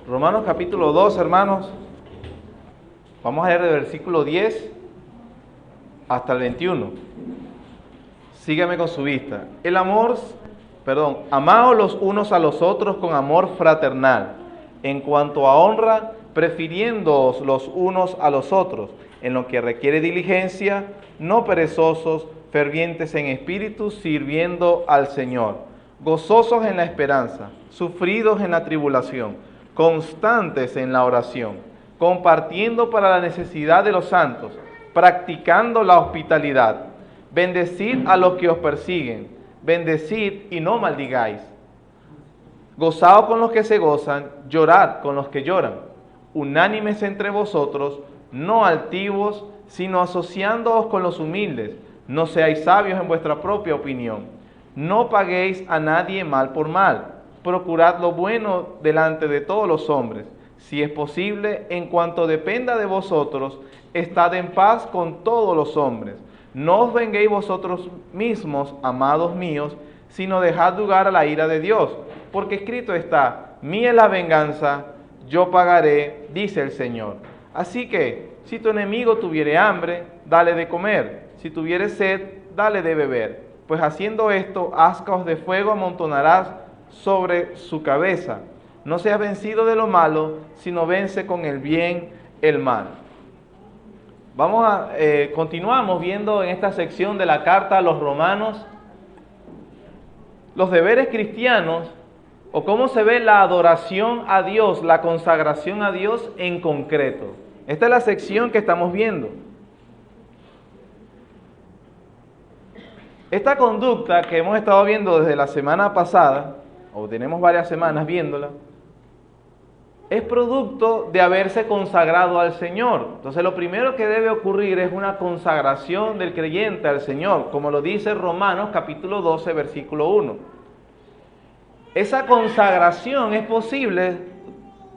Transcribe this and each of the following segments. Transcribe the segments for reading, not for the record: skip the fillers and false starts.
Romanos capítulo 2, hermanos. Vamos a leer del versículo 10 hasta el 21. Sígame con su vista. Amaos los unos a los otros con amor fraternal. En cuanto a honra, prefiriéndoos los unos a los otros. En lo que requiere diligencia, no perezosos, fervientes en espíritu, sirviendo al Señor. Gozosos en la esperanza, sufridos en la tribulación, constantes en la oración, compartiendo para la necesidad de los santos, practicando la hospitalidad. Bendecid a los que os persiguen, bendecid y no maldigáis. Gozaos con los que se gozan, llorad con los que lloran. Unánimes entre vosotros, no altivos, sino asociándoos con los humildes. No seáis sabios en vuestra propia opinión. No paguéis a nadie mal por mal. Procurad lo bueno delante de todos los hombres. Si es posible, en cuanto dependa de vosotros, estad en paz con todos los hombres. No os venguéis vosotros mismos, amados míos, sino dejad lugar a la ira de Dios. Porque escrito está: mía es la venganza, yo pagaré, dice el Señor. Así que, si tu enemigo tuviere hambre, dale de comer. Si tuviere sed, dale de beber. Pues haciendo esto, ascuas de fuego amontonarás sobre su cabeza. No seas vencido de lo malo, sino vence con el bien el mal. Continuamos viendo en esta sección de la carta a los romanos los deberes cristianos, o cómo se ve la adoración a Dios, la consagración a Dios en concreto. Esta es la sección que estamos viendo. Esta conducta que hemos estado viendo desde la semana pasada, o tenemos varias semanas viéndola, es producto de haberse consagrado al Señor. Entonces lo primero que debe ocurrir es una consagración del creyente al Señor, como lo dice Romanos capítulo 12, versículo 1. Esa consagración es posible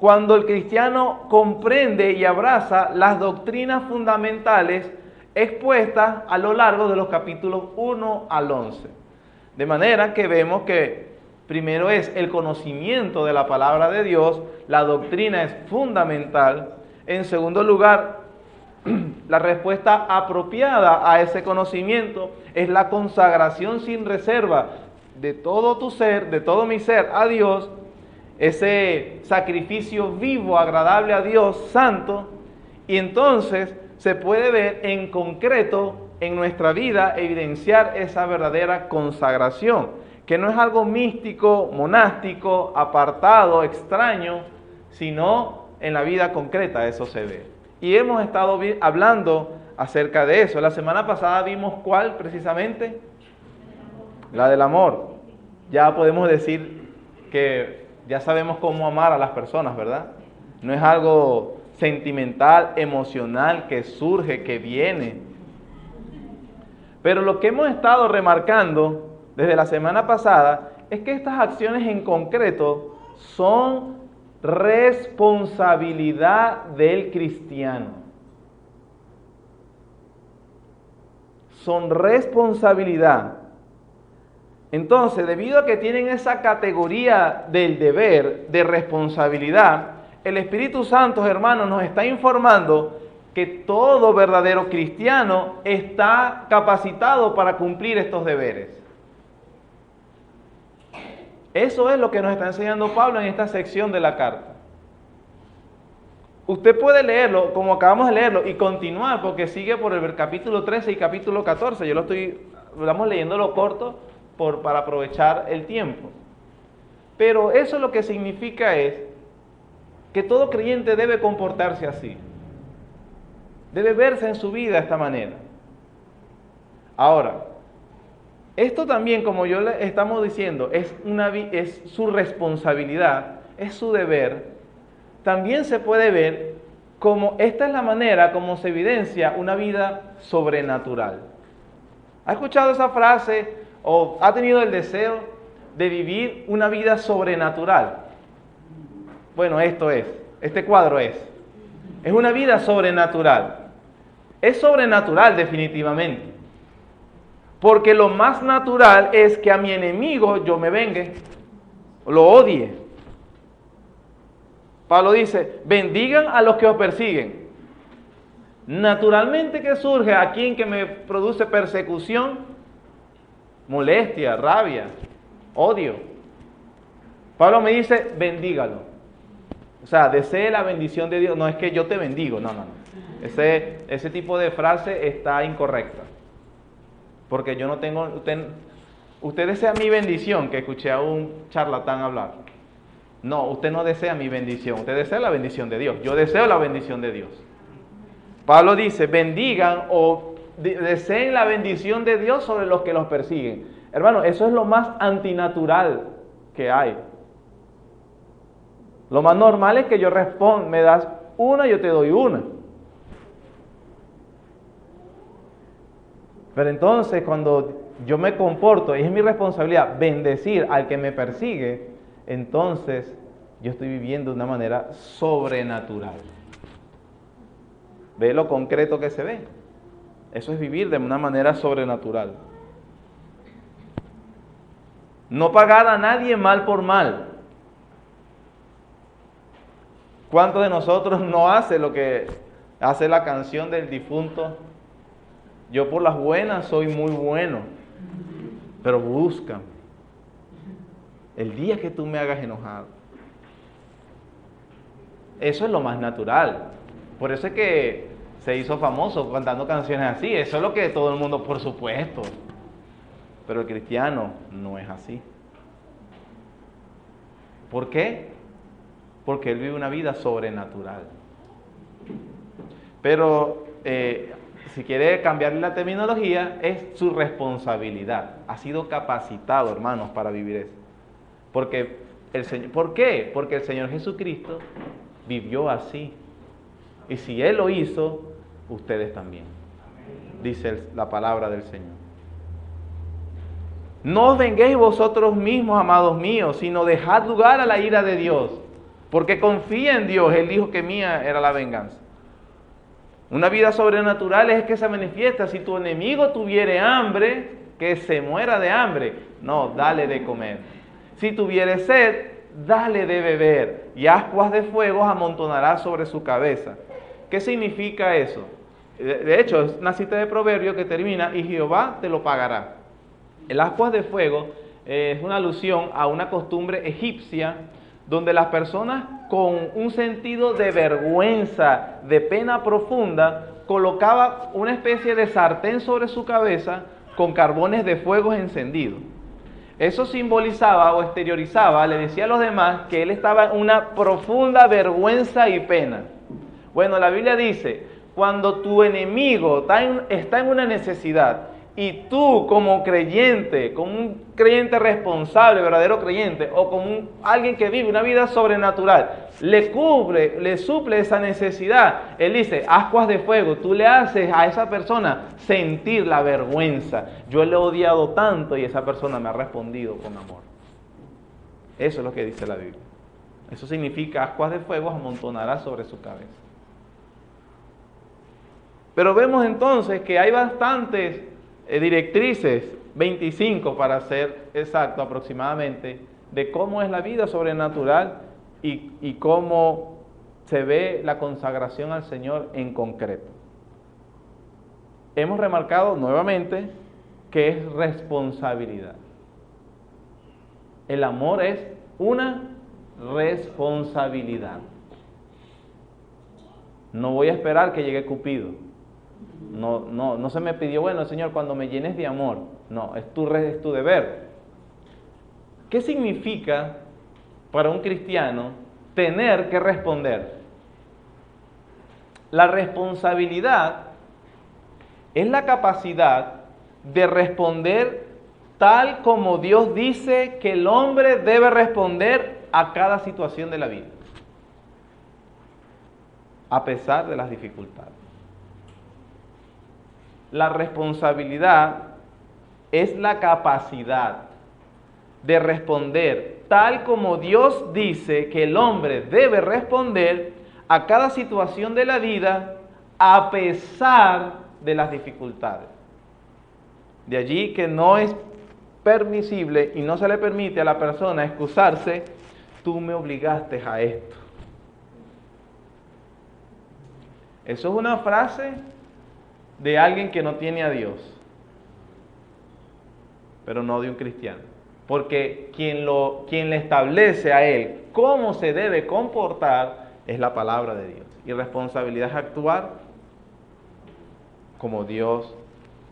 cuando el cristiano comprende y abraza las doctrinas fundamentales expuestas a lo largo de los capítulos 1 al 11. De manera que vemos que primero es el conocimiento de la palabra de Dios, la doctrina es fundamental. En segundo lugar, la respuesta apropiada a ese conocimiento es la consagración sin reserva de todo tu ser, de todo mi ser a Dios, ese sacrificio vivo, agradable a Dios, santo, y entonces se puede ver en concreto en nuestra vida evidenciar esa verdadera consagración, que no es algo místico, monástico, apartado, extraño, sino en la vida concreta eso se ve. Y hemos estado hablando acerca de eso. La semana pasada vimos ¿cuál precisamente? La del amor. Ya podemos decir que ya sabemos cómo amar a las personas, ¿verdad? No es algo sentimental, emocional, que surge, que viene. Pero lo que hemos estado remarcando desde la semana pasada es que estas acciones en concreto son responsabilidad del cristiano. Son responsabilidad. Entonces, debido a que tienen esa categoría del deber, de responsabilidad, el Espíritu Santo, hermanos, nos está informando que todo verdadero cristiano está capacitado para cumplir estos deberes. Eso es lo que nos está enseñando Pablo en esta sección de la carta. Usted puede leerlo, como acabamos de leerlo, y continuar, porque sigue por el capítulo 13 y capítulo 14. Estamos leyéndolo corto para aprovechar el tiempo. Pero eso lo que significa es que todo creyente debe comportarse así. Debe verse en su vida de esta manera. Ahora, esto también, como yo le estamos diciendo, es su responsabilidad, es su deber. También se puede ver como esta es la manera como se evidencia una vida sobrenatural. ¿Ha escuchado esa frase o ha tenido el deseo de vivir una vida sobrenatural? Bueno, este cuadro es una vida sobrenatural. Es sobrenatural definitivamente. Porque lo más natural es que a mi enemigo yo me vengue, lo odie. Pablo dice, bendigan a los que os persiguen. Naturalmente, ¿qué surge a quien que me produce persecución? Molestia, rabia, odio. Pablo me dice, bendígalo. O sea, desee la bendición de Dios. No es que yo te bendigo, no. Ese tipo de frase está incorrecta. Porque yo no tengo... Usted desea mi bendición, que escuché a un charlatán hablar. No, usted no desea mi bendición, usted desea la bendición de Dios. Yo deseo la bendición de Dios. Pablo dice, bendigan o deseen la bendición de Dios sobre los que los persiguen. Hermano, eso es lo más antinatural que hay. Lo más normal es que yo responda, me das una, yo te doy una. Pero entonces cuando yo me comporto, y es mi responsabilidad bendecir al que me persigue, entonces yo estoy viviendo de una manera sobrenatural. ¿Ve lo concreto que se ve? Eso es vivir de una manera sobrenatural. No pagar a nadie mal por mal. ¿Cuántos de nosotros no hace lo que hace la canción del difunto? Yo por las buenas soy muy bueno, pero búscame el día que tú me hagas enojado. Eso es lo más natural. Por eso es que se hizo famoso cantando canciones así. Eso es lo que todo el mundo, por supuesto. Pero el cristiano no es así. ¿Por qué? Porque él vive una vida sobrenatural. Pero si quiere cambiarle la terminología, es su responsabilidad. Ha sido capacitado, hermanos, para vivir eso. Porque ¿por qué? Porque el Señor Jesucristo vivió así. Y si Él lo hizo, ustedes también. Dice la palabra del Señor. No os venguéis vosotros mismos, amados míos, sino dejad lugar a la ira de Dios. Porque confía en Dios. Él dijo que mía era la venganza. Una vida sobrenatural es que se manifiesta. Si tu enemigo tuviere hambre, que se muera de hambre. No, dale de comer. Si tuviere sed, dale de beber. Y ascuas de fuego amontonará sobre su cabeza. ¿Qué significa eso? De hecho, es una cita de Proverbio que termina, y Jehová te lo pagará. El ascuas de fuego es una alusión a una costumbre egipcia donde las personas con un sentido de vergüenza, de pena profunda, colocaban una especie de sartén sobre su cabeza con carbones de fuego encendidos. Eso simbolizaba o exteriorizaba, le decía a los demás que él estaba en una profunda vergüenza y pena. Bueno, la Biblia dice, cuando tu enemigo está en una necesidad y tú como creyente, como un creyente responsable, verdadero creyente, o como alguien que vive una vida sobrenatural, le suple esa necesidad, él dice, ascuas de fuego, tú le haces a esa persona sentir la vergüenza. Yo le he odiado tanto y esa persona me ha respondido con amor. Eso es lo que dice la Biblia. Eso significa ascuas de fuego amontonará sobre su cabeza. Pero vemos entonces que hay bastantes directrices, 25 para ser exacto aproximadamente, de cómo es la vida sobrenatural y cómo se ve la consagración al Señor en concreto. Hemos remarcado nuevamente que es responsabilidad. El amor es una responsabilidad. No voy a esperar que llegue Cupido. No se me pidió, bueno, Señor, cuando me llenes de amor. No, es tu deber. ¿Qué significa para un cristiano tener que responder? La responsabilidad es la capacidad de responder tal como Dios dice que el hombre debe responder a cada situación de la vida, a pesar de las dificultades. La responsabilidad es la capacidad de responder tal como Dios dice que el hombre debe responder a cada situación de la vida a pesar de las dificultades. De allí que no es permisible y no se le permite a la persona excusarse, tú me obligaste a esto. Eso es una frase de alguien que no tiene a Dios, pero no de un cristiano. Porque quien le establece a él cómo se debe comportar es la palabra de Dios. Y responsabilidad es actuar como Dios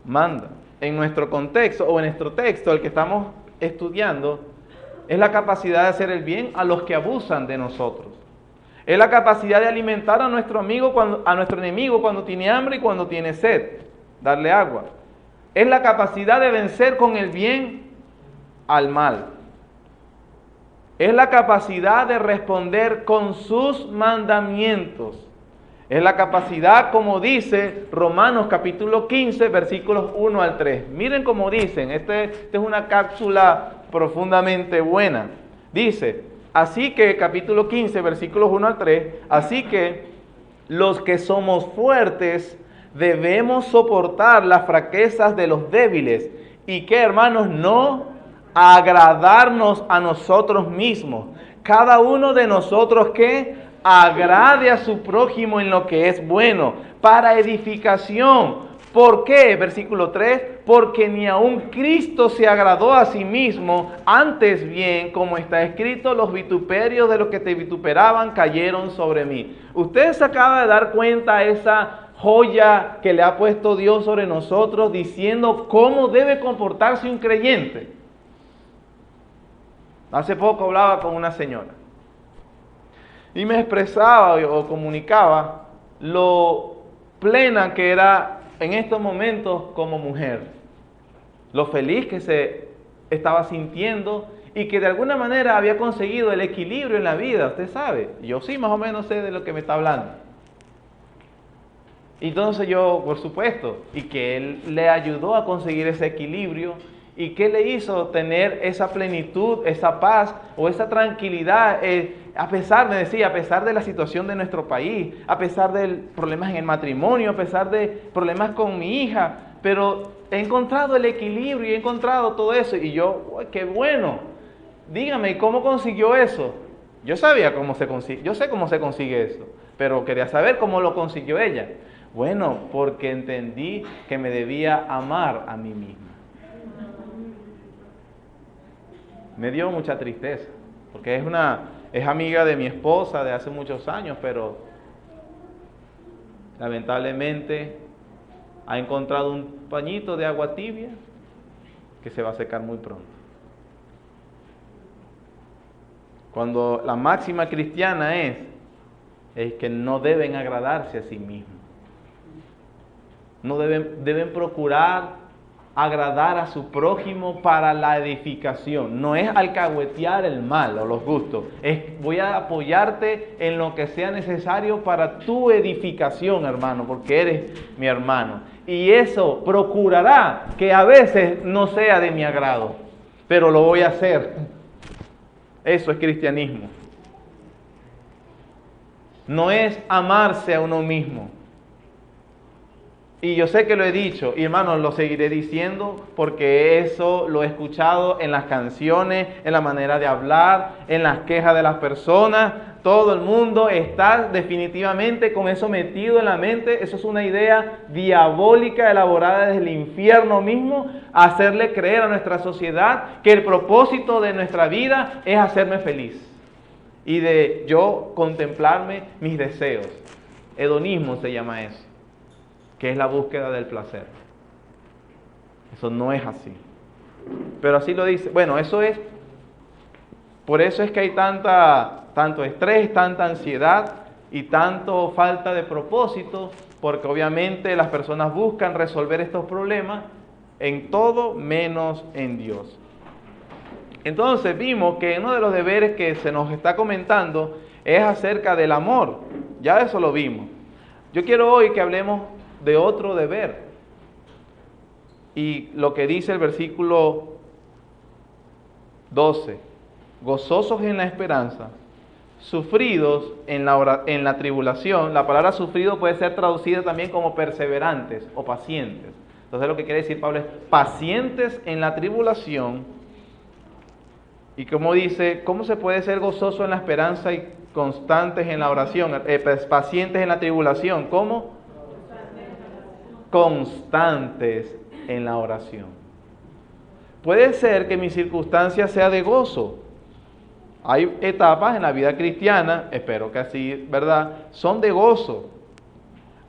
manda. En nuestro contexto, o en nuestro texto, el que estamos estudiando, es la capacidad de hacer el bien a los que abusan de nosotros. Es la capacidad de alimentar a nuestro enemigo cuando tiene hambre y cuando tiene sed, darle agua. Es la capacidad de vencer con el bien al mal. Es la capacidad de responder con sus mandamientos. Es la capacidad, como dice Romanos capítulo 15, versículos 1 al 3. Miren cómo dicen, esta es una cápsula profundamente buena. Dice, así que, capítulo 15, versículos 1 al 3, así que los que somos fuertes debemos soportar las fraquezas de los débiles. ¿Y qué, hermanos? No agradarnos a nosotros mismos. Cada uno de nosotros que agrade a su prójimo en lo que es bueno, para edificación. ¿Por qué? Versículo 3, porque ni aun Cristo se agradó a sí mismo, antes bien, como está escrito, los vituperios de los que te vituperaban cayeron sobre mí. Usted se acaba de dar cuenta esa joya que le ha puesto Dios sobre nosotros, diciendo cómo debe comportarse un creyente. Hace poco hablaba con una señora y me expresaba o comunicaba lo plena que era en estos momentos como mujer, lo feliz que se estaba sintiendo y que de alguna manera había conseguido el equilibrio en la vida. Usted sabe, yo sí más o menos sé de lo que me está hablando. Entonces yo, por supuesto, y que él le ayudó a conseguir ese equilibrio. ¿Y qué le hizo tener esa plenitud, esa paz o esa tranquilidad? A pesar de la situación de nuestro país, a pesar de problemas en el matrimonio, a pesar de problemas con mi hija, pero he encontrado el equilibrio y he encontrado todo eso. Y yo, qué bueno, dígame, ¿cómo consiguió eso? Yo sabía cómo se consigue, yo sé cómo se consigue eso, pero quería saber cómo lo consiguió ella. Bueno, porque entendí que me debía amar a mí mismo. Me dio mucha tristeza, porque es amiga de mi esposa de hace muchos años, pero lamentablemente ha encontrado un pañito de agua tibia que se va a secar muy pronto. Cuando la máxima cristiana es que no deben agradarse a sí mismos. No deben procurar agradar a su prójimo para la edificación. No es alcahuetear el mal o los gustos. Es voy a apoyarte en lo que sea necesario para tu edificación, hermano, porque eres mi hermano. Y eso procurará que a veces no sea de mi agrado, pero lo voy a hacer. Eso es cristianismo. No es amarse a uno mismo. Y yo sé que lo he dicho, y hermanos, lo seguiré diciendo, porque eso lo he escuchado en las canciones, en la manera de hablar, en las quejas de las personas. Todo el mundo está definitivamente con eso metido en la mente. Eso es una idea diabólica elaborada desde el infierno mismo, hacerle creer a nuestra sociedad que el propósito de nuestra vida es hacerme feliz. Y de yo contemplarme mis deseos. Hedonismo se llama eso, que es la búsqueda del placer. Eso no es así. Pero así lo dice. Bueno, por eso es que hay tanto estrés, tanta ansiedad y tanto falta de propósito, porque obviamente las personas buscan resolver estos problemas en todo menos en Dios. Entonces vimos que uno de los deberes que se nos está comentando es acerca del amor. Ya eso lo vimos. Yo quiero hoy que hablemos de otro deber. Y lo que dice el versículo 12. Gozosos en la esperanza, sufridos en la tribulación. La palabra sufrido puede ser traducida también como perseverantes o pacientes. Entonces lo que quiere decir Pablo es pacientes en la tribulación. Y como dice, ¿cómo se puede ser gozoso en la esperanza y constantes en la oración, pacientes en la tribulación. ¿Cómo? Constantes en la oración. Puede ser que mi circunstancia sea de gozo. Hay etapas en la vida cristiana, espero que así, ¿verdad?, son de gozo.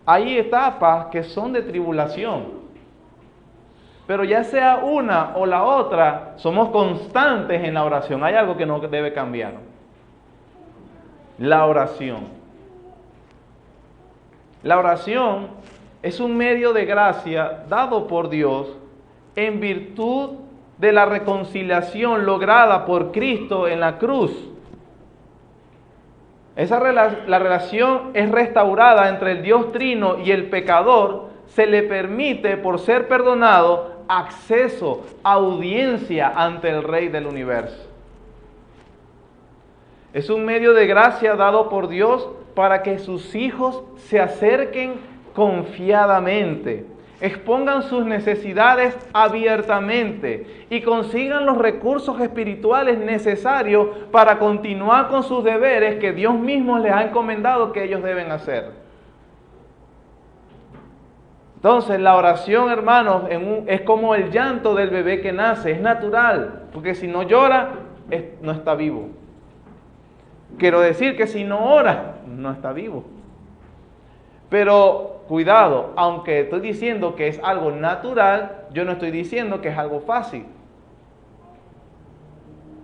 Hay etapas que son de tribulación. Pero ya sea una o la otra, somos constantes en la oración. Hay algo que no debe cambiar. La oración. La oración es un medio de gracia dado por Dios en virtud de la reconciliación lograda por Cristo en la cruz. La relación es restaurada entre el Dios Trino y el pecador. Se le permite, por ser perdonado, acceso, audiencia ante el Rey del universo. Es un medio de gracia dado por Dios para que sus hijos se acerquen confiadamente, expongan sus necesidades abiertamente y consigan los recursos espirituales necesarios para continuar con sus deberes que Dios mismo les ha encomendado que ellos deben hacer. Entonces, la oración, hermanos, es como el llanto del bebé que nace, es natural, porque si no llora, no está vivo. Quiero decir que si no ora, no está vivo. Pero cuidado, aunque estoy diciendo que es algo natural, yo no estoy diciendo que es algo fácil.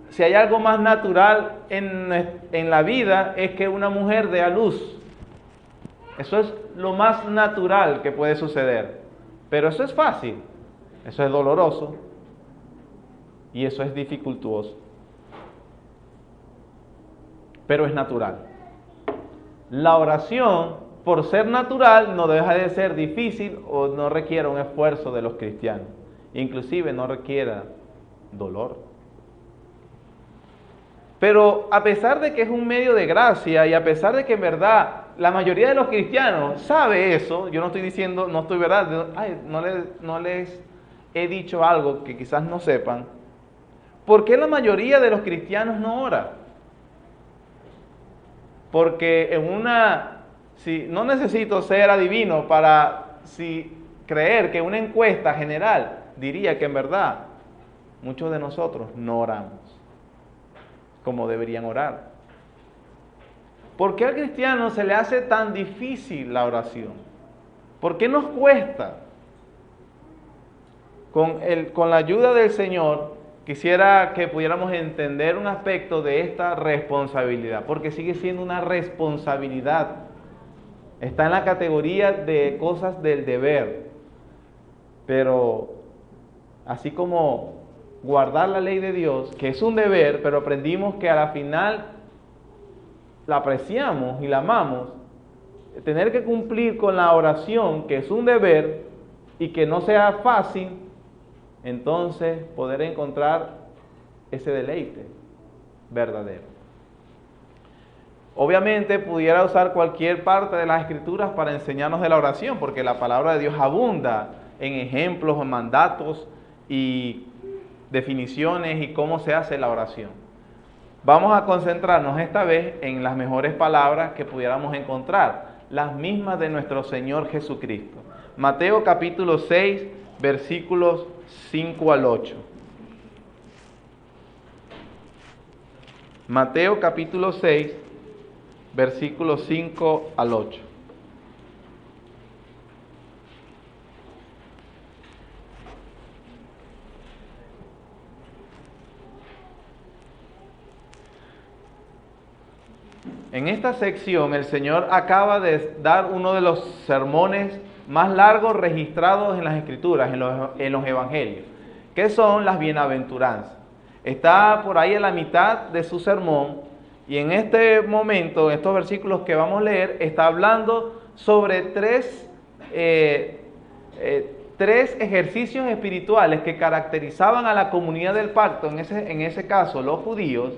Si hay algo más natural en la vida, es que una mujer dé a luz. Eso es lo más natural que puede suceder. Pero eso es fácil, eso es doloroso y eso es dificultuoso. Pero es natural. La oración, por ser natural, no deja de ser difícil o no requiere un esfuerzo de los cristianos. Inclusive no requiere dolor. Pero a pesar de que es un medio de gracia y a pesar de que en verdad la mayoría de los cristianos sabe eso, yo no estoy diciendo, no estoy verdad, no les he dicho algo que quizás no sepan. ¿Por qué la mayoría de los cristianos no ora? Porque no necesito ser adivino para creer que una encuesta general diría que en verdad muchos de nosotros no oramos como deberían orar. ¿Por qué al cristiano se le hace tan difícil la oración? ¿Por qué nos cuesta? Con la ayuda del Señor, quisiera que pudiéramos entender un aspecto de esta responsabilidad, porque sigue siendo una responsabilidad. Está en la categoría de cosas del deber. Pero así como guardar la ley de Dios, que es un deber, pero aprendimos que a la final la apreciamos y la amamos, tener que cumplir con la oración, que es un deber y que no sea fácil, entonces poder encontrar ese deleite verdadero. Obviamente pudiera usar cualquier parte de las Escrituras para enseñarnos de la oración, porque la palabra de Dios abunda en ejemplos, en mandatos y definiciones y cómo se hace la oración. Vamos a concentrarnos esta vez en las mejores palabras que pudiéramos encontrar, las mismas de nuestro Señor Jesucristo. Mateo capítulo 6, versículos 5 al 8. Mateo capítulo 6, versículos 5 al 8. En esta sección el Señor acaba de dar uno de los sermones más largos registrados en las Escrituras, en los Evangelios, que son las bienaventuranzas. Está por ahí en la mitad de su sermón y en este momento, en estos versículos que vamos a leer, está hablando sobre tres ejercicios espirituales que caracterizaban a la comunidad del pacto, en ese caso los judíos,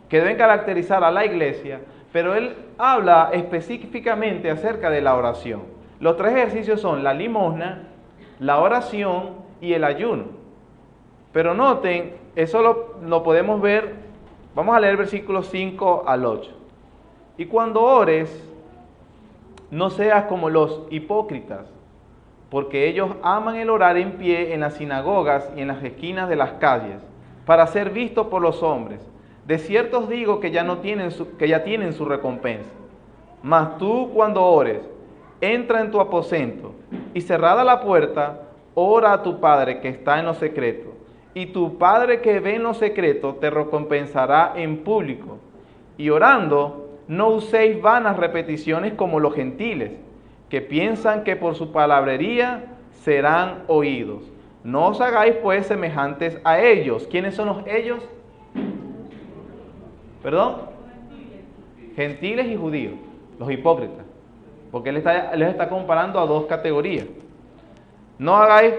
que deben caracterizar a la iglesia. Pero él habla específicamente acerca de la oración. Los tres ejercicios son la limosna, la oración y el ayuno. Pero noten, eso lo podemos ver, vamos a leer versículos 5 al 8. Y cuando ores, no seas como los hipócritas, porque ellos aman el orar en pie en las sinagogas y en las esquinas de las calles, para ser vistos por los hombres. De cierto os digo que ya tienen su recompensa. Mas tú, cuando ores, entra en tu aposento y cerrada la puerta, ora a tu Padre que está en lo secreto, y tu Padre que ve en lo secreto te recompensará en público. Y orando, no uséis vanas repeticiones como los gentiles, que piensan que por su palabrería serán oídos. No os hagáis pues semejantes a ellos. ¿Quiénes son los ellos? ¿Perdón? Gentiles y judíos, los hipócritas. Porque él les está comparando a dos categorías. No hagáis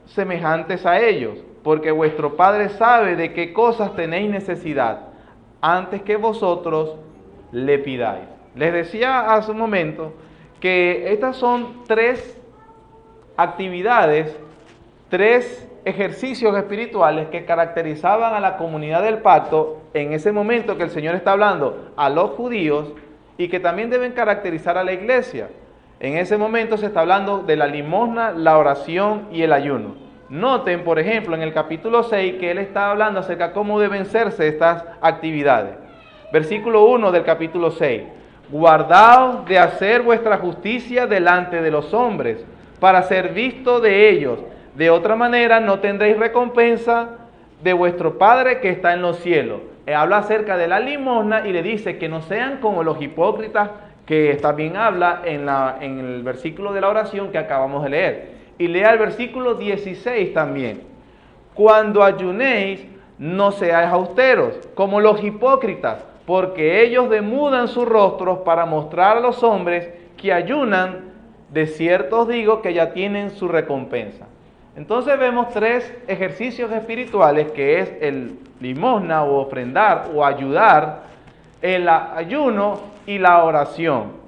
semejantes a ellos, porque vuestro Padre sabe de qué cosas tenéis necesidad, antes que vosotros le pidáis. Les decía hace un momento que estas son tres actividades, tres ejercicios espirituales que caracterizaban a la comunidad del pacto en ese momento que el Señor está hablando a los judíos y que también deben caracterizar a la iglesia. En ese momento se está hablando de la limosna, la oración y el ayuno. Noten, por ejemplo, en el capítulo 6 que él está hablando acerca de cómo deben serse estas actividades. Versículo 1 del capítulo 6. Guardaos de hacer vuestra justicia delante de los hombres, para ser visto de ellos. De otra manera no tendréis recompensa de vuestro Padre que está en los cielos. Habla acerca de la limosna y le dice que no sean como los hipócritas, que también habla en el versículo de la oración que acabamos de leer. Y lea el versículo 16 también. Cuando ayunéis, no seáis austeros, como los hipócritas, porque ellos demudan sus rostros para mostrar a los hombres que ayunan. De cierto os digo que ya tienen su recompensa. Entonces vemos tres ejercicios espirituales, que es el limosna o ofrendar o ayudar, el ayuno y la oración.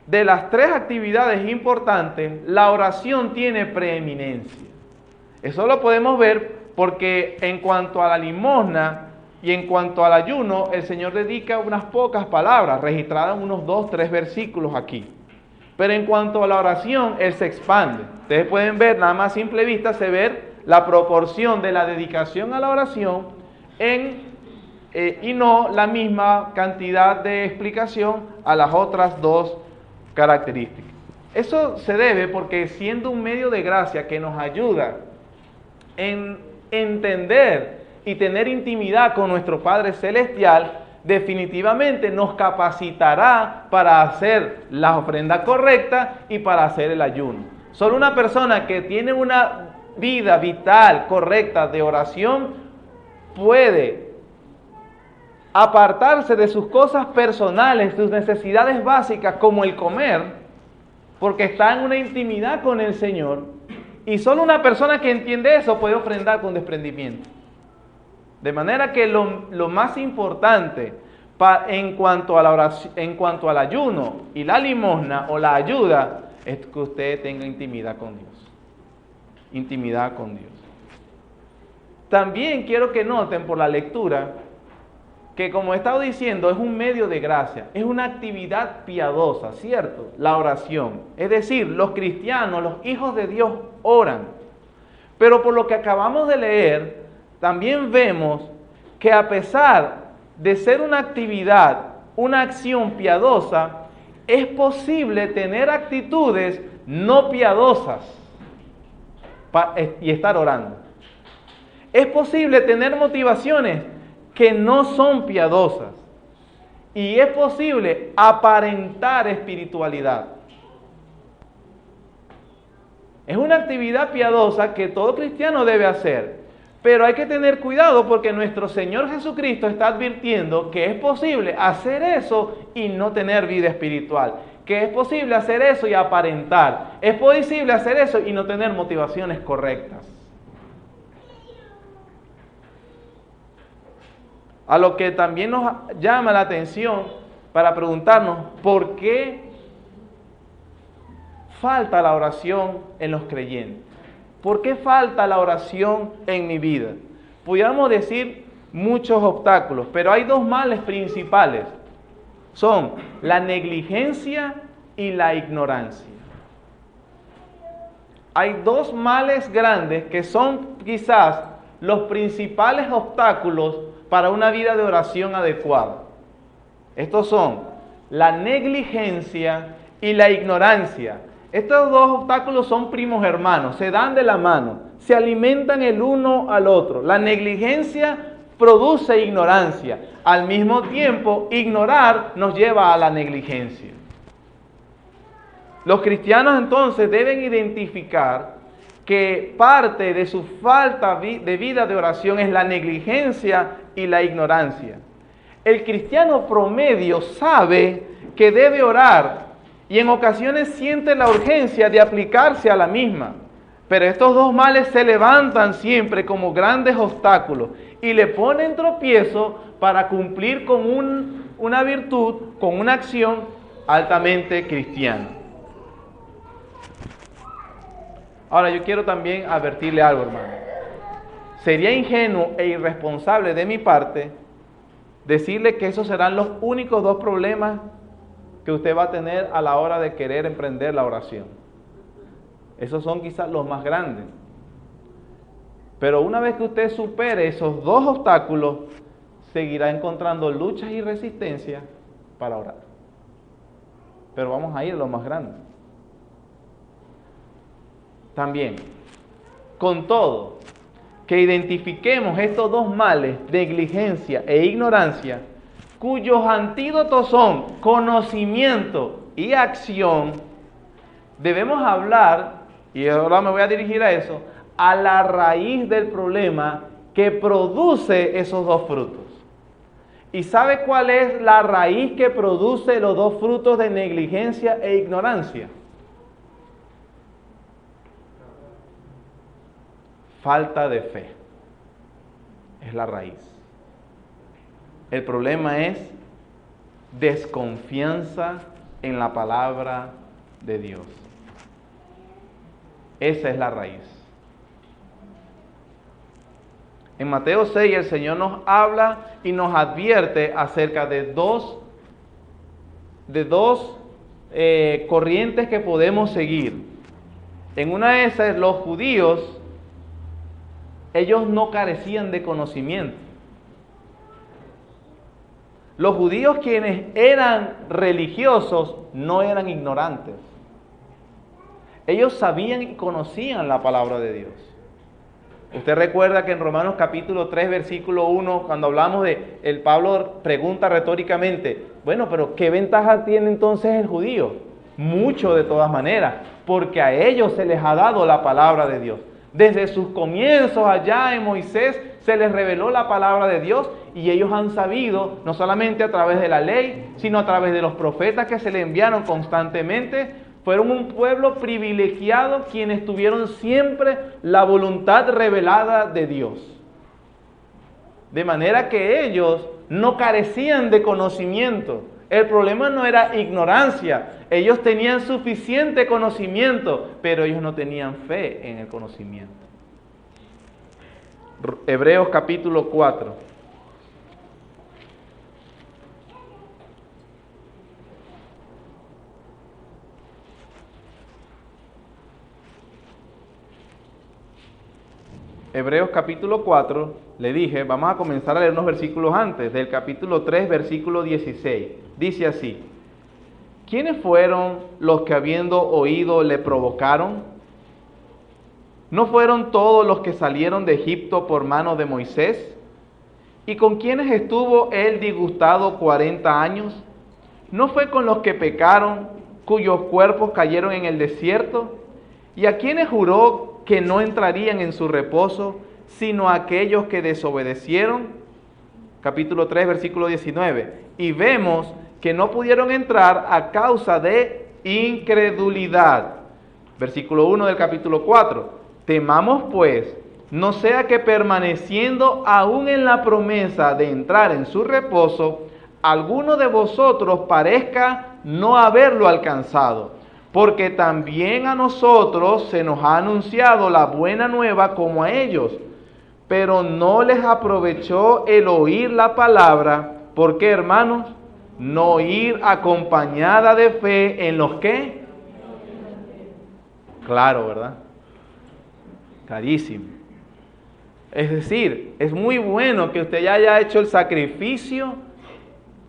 De las tres actividades importantes, la oración tiene preeminencia. Eso lo podemos ver porque en cuanto a la limosna y en cuanto al ayuno, el Señor dedica unas pocas palabras, registradas en unos 2-3 versículos aquí. Pero en cuanto a la oración, Él se expande. Ustedes pueden ver, nada más a simple vista, se ve la proporción de la dedicación a la oración y no la misma cantidad de explicación a las otras dos características. Eso se debe porque siendo un medio de gracia que nos ayuda en entender y tener intimidad con nuestro Padre Celestial, definitivamente nos capacitará para hacer la ofrenda correcta y para hacer el ayuno. Solo una persona que tiene una vida vital correcta de oración puede apartarse de sus cosas personales, sus necesidades básicas como el comer, porque está en una intimidad con el Señor, y solo una persona que entiende eso puede ofrendar con desprendimiento. De manera que lo más importante en cuanto a la oración, en cuanto al ayuno y la limosna o la ayuda, es que usted tenga intimidad con Dios. Intimidad con Dios. También quiero que noten por la lectura que, como he estado diciendo, es un medio de gracia, es una actividad piadosa, ¿cierto? La oración. Es decir, los cristianos, los hijos de Dios oran. Pero por lo que acabamos de leer, también vemos que a pesar de ser una actividad, una acción piadosa, es posible tener actitudes no piadosas y estar orando. Es posible tener motivaciones que no son piadosas. Y es posible aparentar espiritualidad. Es una actividad piadosa que todo cristiano debe hacer. Pero hay que tener cuidado porque nuestro Señor Jesucristo está advirtiendo que es posible hacer eso y no tener vida espiritual. Que es posible hacer eso y aparentar. Es posible hacer eso y no tener motivaciones correctas. A lo que también nos llama la atención para preguntarnos por qué falta la oración en los creyentes. ¿Por qué falta la oración en mi vida? Pudiéramos decir muchos obstáculos, pero hay dos males principales. son la negligencia y la ignorancia. Hay dos males grandes que son quizás los principales obstáculos para una vida de oración adecuada. Estos son la negligencia y la ignorancia. Estos dos obstáculos son primos hermanos, se dan de la mano, se alimentan el uno al otro. La negligencia produce ignorancia. Al mismo tiempo, ignorar nos lleva a la negligencia. Los cristianos entonces deben identificar que parte de su falta de vida de oración es la negligencia y la ignorancia. El cristiano promedio sabe que debe orar y en ocasiones siente la urgencia de aplicarse a la misma. Pero estos dos males se levantan siempre como grandes obstáculos y le ponen tropiezo para cumplir con una virtud, con una acción altamente cristiana. Ahora yo quiero también advertirle algo, hermano. Sería ingenuo e irresponsable de mi parte decirle que esos serán los únicos dos problemas que usted va a tener a la hora de querer emprender la oración. Esos son quizás los más grandes. Pero una vez que usted supere esos dos obstáculos, seguirá encontrando luchas y resistencias para orar. Pero vamos a ir a lo más grande. También, con todo, que identifiquemos estos dos males, negligencia e ignorancia, cuyos antídotos son conocimiento y acción, debemos hablar, y ahora me voy a dirigir a eso, a la raíz del problema que produce esos dos frutos. ¿Y sabe cuál es la raíz que produce los dos frutos de negligencia e ignorancia? Falta de fe. Es la raíz. El problema es desconfianza en la palabra de Dios. Esa es la raíz. En Mateo 6 el Señor nos habla y nos advierte acerca de dos corrientes que podemos seguir. En una de esas, los judíos, ellos no carecían de conocimiento. Los judíos, quienes eran religiosos, no eran ignorantes. Ellos sabían y conocían la palabra de Dios. Usted recuerda que en Romanos capítulo 3, versículo 1, cuando hablamos el Pablo pregunta retóricamente, bueno, pero ¿qué ventaja tiene entonces el judío? Mucho de todas maneras, porque a ellos se les ha dado la palabra de Dios. Desde sus comienzos allá en Moisés se les reveló la palabra de Dios y ellos han sabido, no solamente a través de la ley, sino a través de los profetas que se le enviaron constantemente. Fueron un pueblo privilegiado quienes tuvieron siempre la voluntad revelada de Dios. De manera que ellos no carecían de conocimiento. El problema no era ignorancia. Ellos tenían suficiente conocimiento, pero ellos no tenían fe en el conocimiento. Hebreos capítulo 4. Hebreos capítulo 4, le dije, vamos a comenzar a leer unos versículos antes, del capítulo 3, versículo 16. Dice así: ¿quiénes fueron los que habiendo oído le provocaron? ¿No fueron todos los que salieron de Egipto por mano de Moisés? ¿Y con quiénes estuvo él disgustado 40 años? ¿No fue con los que pecaron, cuyos cuerpos cayeron en el desierto? ¿Y a quiénes juró que no entrarían en su reposo, sino a aquellos que desobedecieron? Capítulo 3, versículo 19. Y vemos que no pudieron entrar a causa de incredulidad. Versículo 1 del capítulo 4. Temamos pues, no sea que permaneciendo aún en la promesa de entrar en su reposo, alguno de vosotros parezca no haberlo alcanzado. Porque también a nosotros se nos ha anunciado la buena nueva como a ellos, pero no les aprovechó el oír la palabra. ¿Por qué, hermanos? no ir acompañada de fe en los que. Claro, ¿verdad? Clarísimo. Es decir, es muy bueno que usted ya haya hecho el sacrificio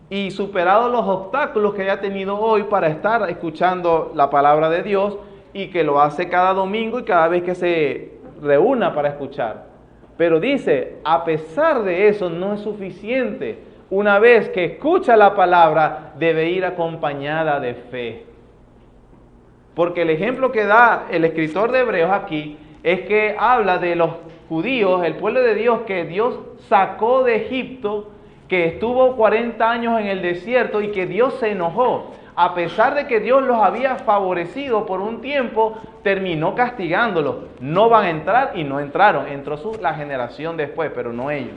y superado los obstáculos que haya tenido hoy para estar escuchando la palabra de Dios y que lo hace cada domingo y cada vez que se reúna para escuchar. Pero dice, a pesar de eso no es suficiente. Una vez que escucha la palabra, debe ir acompañada de fe. Porque el ejemplo que da el escritor de Hebreos aquí es que habla de los judíos, el pueblo de Dios que Dios sacó de Egipto, que estuvo 40 años en el desierto y que Dios se enojó. A pesar de que Dios los había favorecido por un tiempo, terminó castigándolos. No van a entrar y no entraron. Entró la generación después, pero no ellos.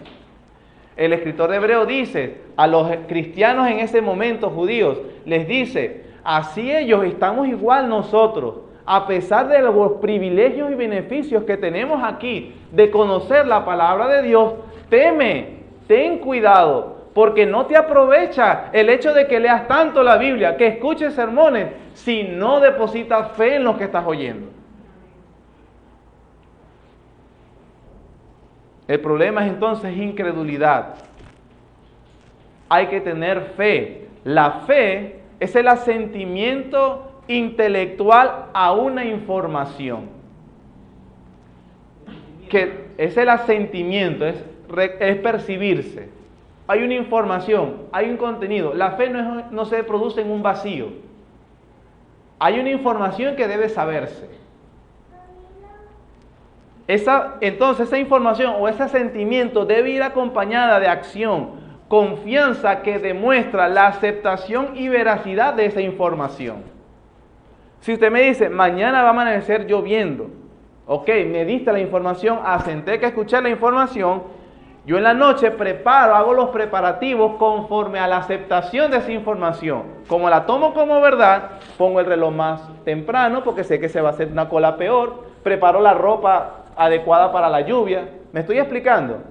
El escritor de Hebreos dice a los cristianos en ese momento, judíos, les dice, así ellos estamos igual nosotros. A pesar de los privilegios y beneficios que tenemos aquí de conocer la palabra de Dios, teme, ten cuidado, porque no te aprovecha el hecho de que leas tanto la Biblia, que escuches sermones, si no depositas fe en lo que estás oyendo. El problema es entonces incredulidad. Hay que tener fe. La fe es el asentimiento intelectual a una información. Que es el asentimiento, es percibirse. Hay una información, hay un contenido. La fe no se produce en un vacío. Hay una información que debe saberse. Entonces esa información o ese sentimiento debe ir acompañada de acción, confianza que demuestra la aceptación y veracidad de esa información. Si usted me dice, mañana va a amanecer lloviendo, ok, me diste la información, asenté que escuché la información, yo en la noche hago los preparativos conforme a la aceptación de esa información. Como la tomo como verdad, pongo el reloj más temprano porque sé que se va a hacer una cola peor, preparo la ropa adecuada para la lluvia. ¿Me estoy explicando?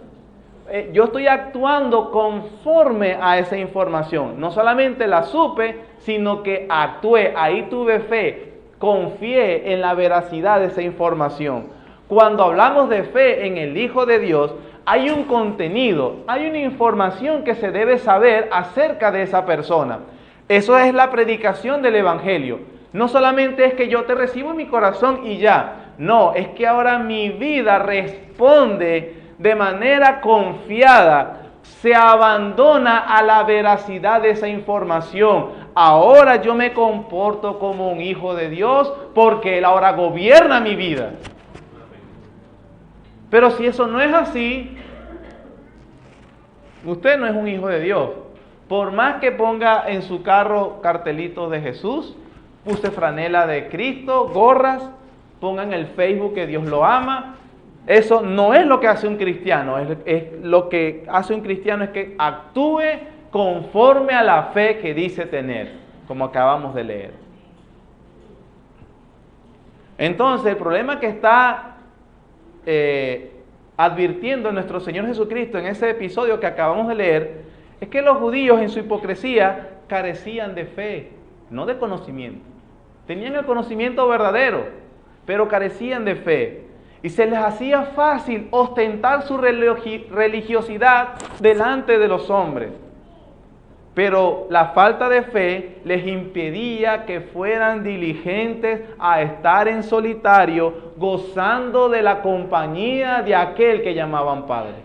Yo estoy actuando conforme a esa información. No solamente la supe, sino que actué. Ahí tuve fe, confié en la veracidad de esa información. Cuando hablamos de fe en el Hijo de Dios, hay un contenido, hay una información que se debe saber acerca de esa persona. Eso es la predicación del Evangelio. No solamente es que yo te recibo en mi corazón y ya. No, es que ahora mi vida responde de manera confiada, se abandona a la veracidad de esa información. Ahora yo me comporto como un hijo de Dios porque Él ahora gobierna mi vida. Pero si eso no es así, usted no es un hijo de Dios. Por más que ponga en su carro cartelitos de Jesús, use franela de Cristo, gorras, ponga en el Facebook que Dios lo ama, eso no es lo que hace un cristiano. Lo que hace un cristiano es que actúe conforme a la fe que dice tener, como acabamos de leer. Entonces, el problema que está advirtiendo nuestro Señor Jesucristo en ese episodio que acabamos de leer, es que los judíos en su hipocresía carecían de fe, no de conocimiento. Tenían el conocimiento verdadero, pero carecían de fe. Y se les hacía fácil ostentar su religiosidad delante de los hombres. Pero la falta de fe les impedía que fueran diligentes a estar en solitario, gozando de la compañía de aquel que llamaban Padre.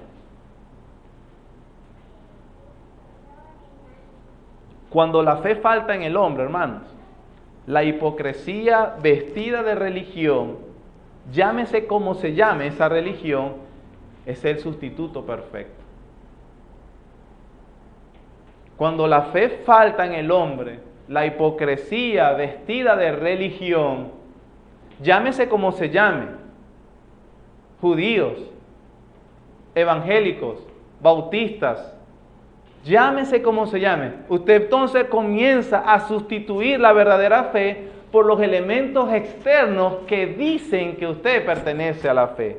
Cuando la fe falta en el hombre, hermanos, la hipocresía vestida de religión, llámese como se llame esa religión, es el sustituto perfecto. Cuando la fe falta en el hombre, la hipocresía vestida de religión, llámese como se llame, judíos, evangélicos, bautistas, llámese como se llame, usted entonces comienza a sustituir la verdadera fe por los elementos externos que dicen que usted pertenece a la fe.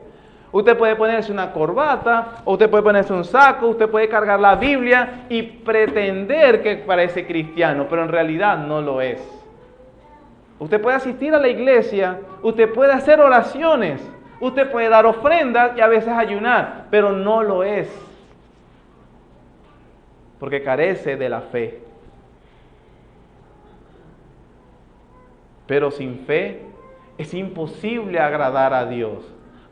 Usted puede ponerse una corbata, o usted puede ponerse un saco, usted puede cargar la Biblia y pretender que parece cristiano, pero en realidad no lo es. Usted puede asistir a la iglesia, usted puede hacer oraciones, usted puede dar ofrendas y a veces ayunar, pero no lo es. Porque carece de la fe. Pero sin fe es imposible agradar a Dios.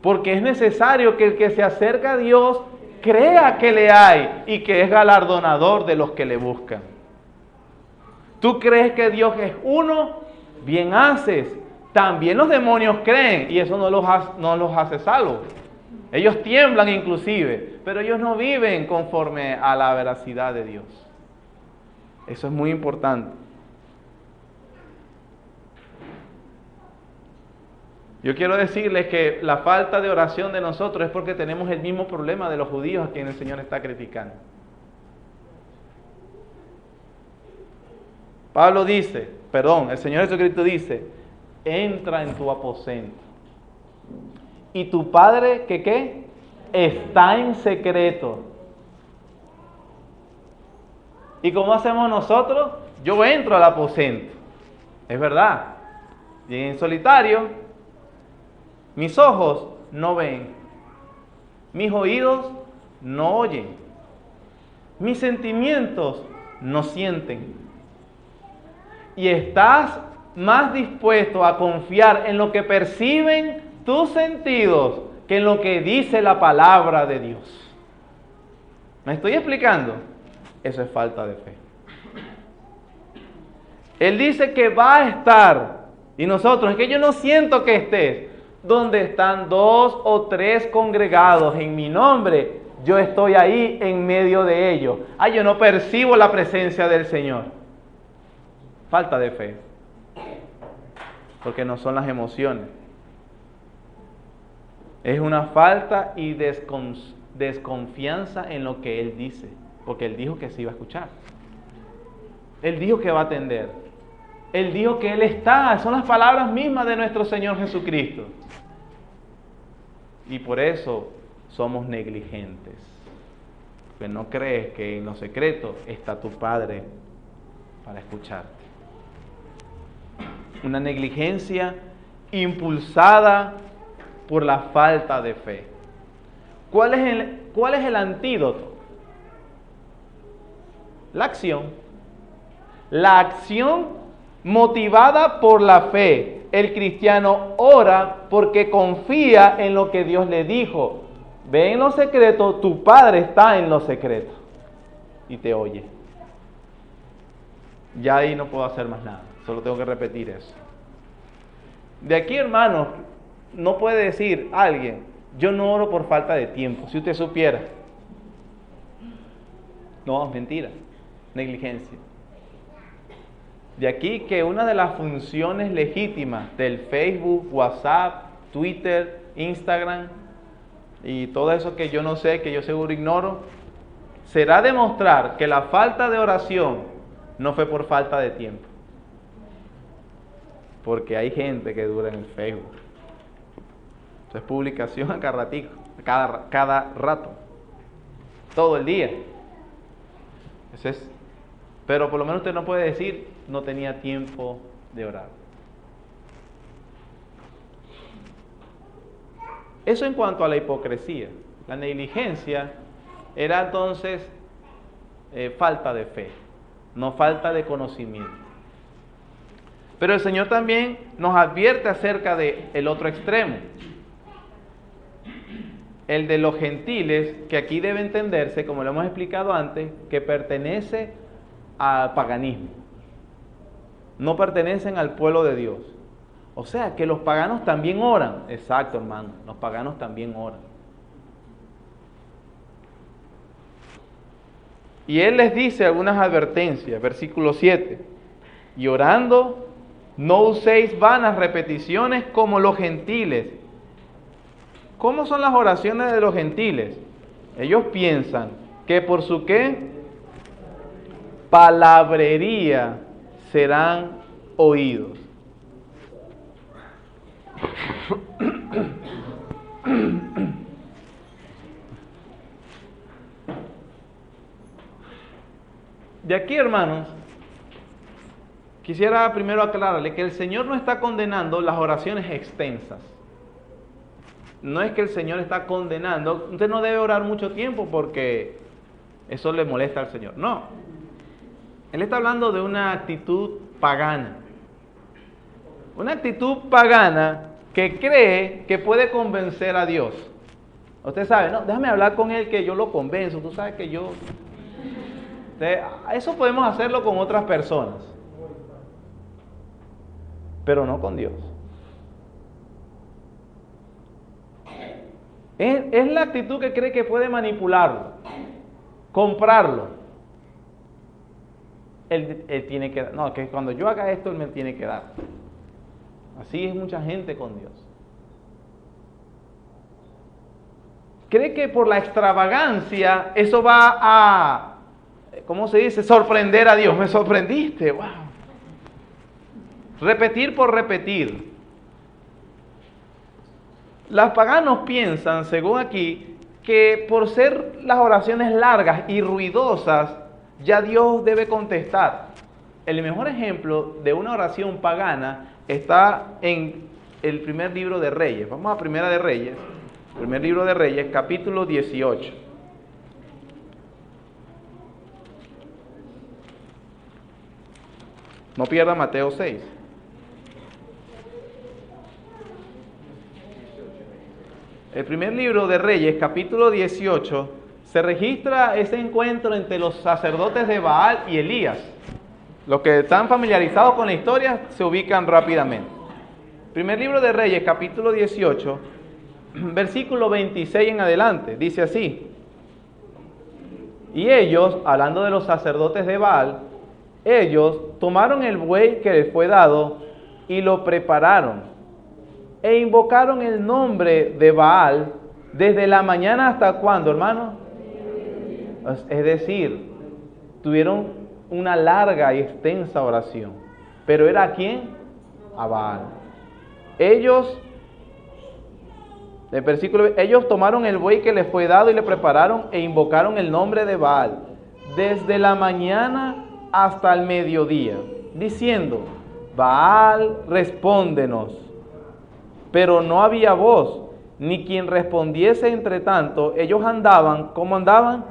Porque es necesario que el que se acerca a Dios crea que le hay y que es galardonador de los que le buscan. ¿Tú crees que Dios es uno? Bien haces. También los demonios creen y eso no los hace salvos. Ellos tiemblan inclusive, pero ellos no viven conforme a la veracidad de Dios. Eso es muy importante. Yo quiero decirles que la falta de oración de nosotros es porque tenemos el mismo problema de los judíos a quienes el Señor está criticando. El Señor Jesucristo dice, entra en tu aposento. Y tu Padre, ¿que qué? Está en secreto. ¿Y cómo hacemos nosotros? Yo entro al aposento. Es verdad. Y en solitario, mis ojos no ven, mis oídos no oyen, mis sentimientos no sienten. Y estás más dispuesto a confiar en lo que perciben tus sentidos que en lo que dice la palabra de Dios. ¿Me estoy explicando? Eso es falta de fe. Él dice que va a estar, y nosotros, es que yo no siento que estés. Donde están 2 o 3 congregados en mi nombre, yo estoy ahí en medio de ellos. Yo no percibo la presencia del Señor. Falta de fe. Porque no son las emociones. Es una falta y desconfianza en lo que Él dice. Porque Él dijo que se iba a escuchar. Él dijo que va a atender. Él dijo que Él está. Son las palabras mismas de nuestro Señor Jesucristo. Y por eso somos negligentes. Porque no crees que en lo secreto está tu Padre para escucharte. Una negligencia impulsada por la falta de fe. ¿Cuál es el antídoto? La acción. La acción motivada por la fe. El cristiano ora porque confía en lo que Dios le dijo. Ve en lo secreto, tu Padre está en lo secreto y te oye. Ya ahí no puedo hacer más nada, solo tengo que repetir eso. De aquí, hermanos, no puede decir alguien, yo no oro por falta de tiempo, si usted supiera. No, es mentira, negligencia. De aquí que una de las funciones legítimas del Facebook, WhatsApp, Twitter, Instagram y todo eso que yo no sé, que yo seguro ignoro, será demostrar que la falta de oración no fue por falta de tiempo. Porque hay gente que dura en el Facebook. Eso es publicación a cada rato, todo el día. Eso es. Pero por lo menos usted no puede decir, no tenía tiempo de orar. Eso en cuanto a la hipocresía. La negligencia era entonces falta de fe, no falta de conocimiento. Pero el Señor también nos advierte acerca del otro extremo. El de los gentiles, que aquí debe entenderse, como lo hemos explicado antes, que pertenece al paganismo. No pertenecen al pueblo de Dios. O sea, que los paganos también oran. Exacto, hermano, los paganos también oran. Y Él les dice algunas advertencias, versículo 7. Y orando, no uséis vanas repeticiones como los gentiles. ¿Cómo son las oraciones de los gentiles? Ellos piensan que por su ¿qué? Palabrería serán oídos. De aquí, hermanos, quisiera primero aclararle que el Señor no está condenando las oraciones extensas. No es que el Señor está condenando, usted no debe orar mucho tiempo porque eso le molesta al Señor. No. Él está hablando de una actitud pagana. Una actitud pagana que cree que puede convencer a Dios. Usted sabe, no, déjame hablar con Él que yo lo convenzo. Tú sabes que yo... Eso podemos hacerlo con otras personas, pero no con Dios. Es la actitud que cree que puede manipularlo, comprarlo. Él tiene que dar. No, que cuando yo haga esto, Él me tiene que dar. Así es mucha gente con Dios. Cree que por la extravagancia eso va a, ¿cómo se dice? Sorprender a Dios. Me sorprendiste, wow. Repetir por repetir. Los paganos piensan, según aquí, que por ser las oraciones largas y ruidosas, ya Dios debe contestar. El mejor ejemplo de una oración pagana está en el primer libro de Reyes. Vamos a Primera de Reyes, primer libro de Reyes, capítulo 18. No pierda Mateo 6. El primer libro de Reyes, capítulo 18, se registra ese encuentro entre los sacerdotes de Baal y Elías. Los que están familiarizados con la historia se ubican rápidamente. Primer libro de Reyes, capítulo 18, versículo 26 en adelante, dice así. Y ellos, hablando de los sacerdotes de Baal, ellos tomaron el buey que les fue dado y lo prepararon e invocaron el nombre de Baal desde la mañana hasta ¿cuándo, hermano? Es decir, tuvieron una larga y extensa oración. ¿Pero era a quién? A Baal. Ellos tomaron el buey que les fue dado y le prepararon e invocaron el nombre de Baal desde la mañana hasta el mediodía, diciendo: Baal, respóndenos. Pero no había voz, ni quien respondiese. Entre tanto, ellos andaban, ¿cómo andaban?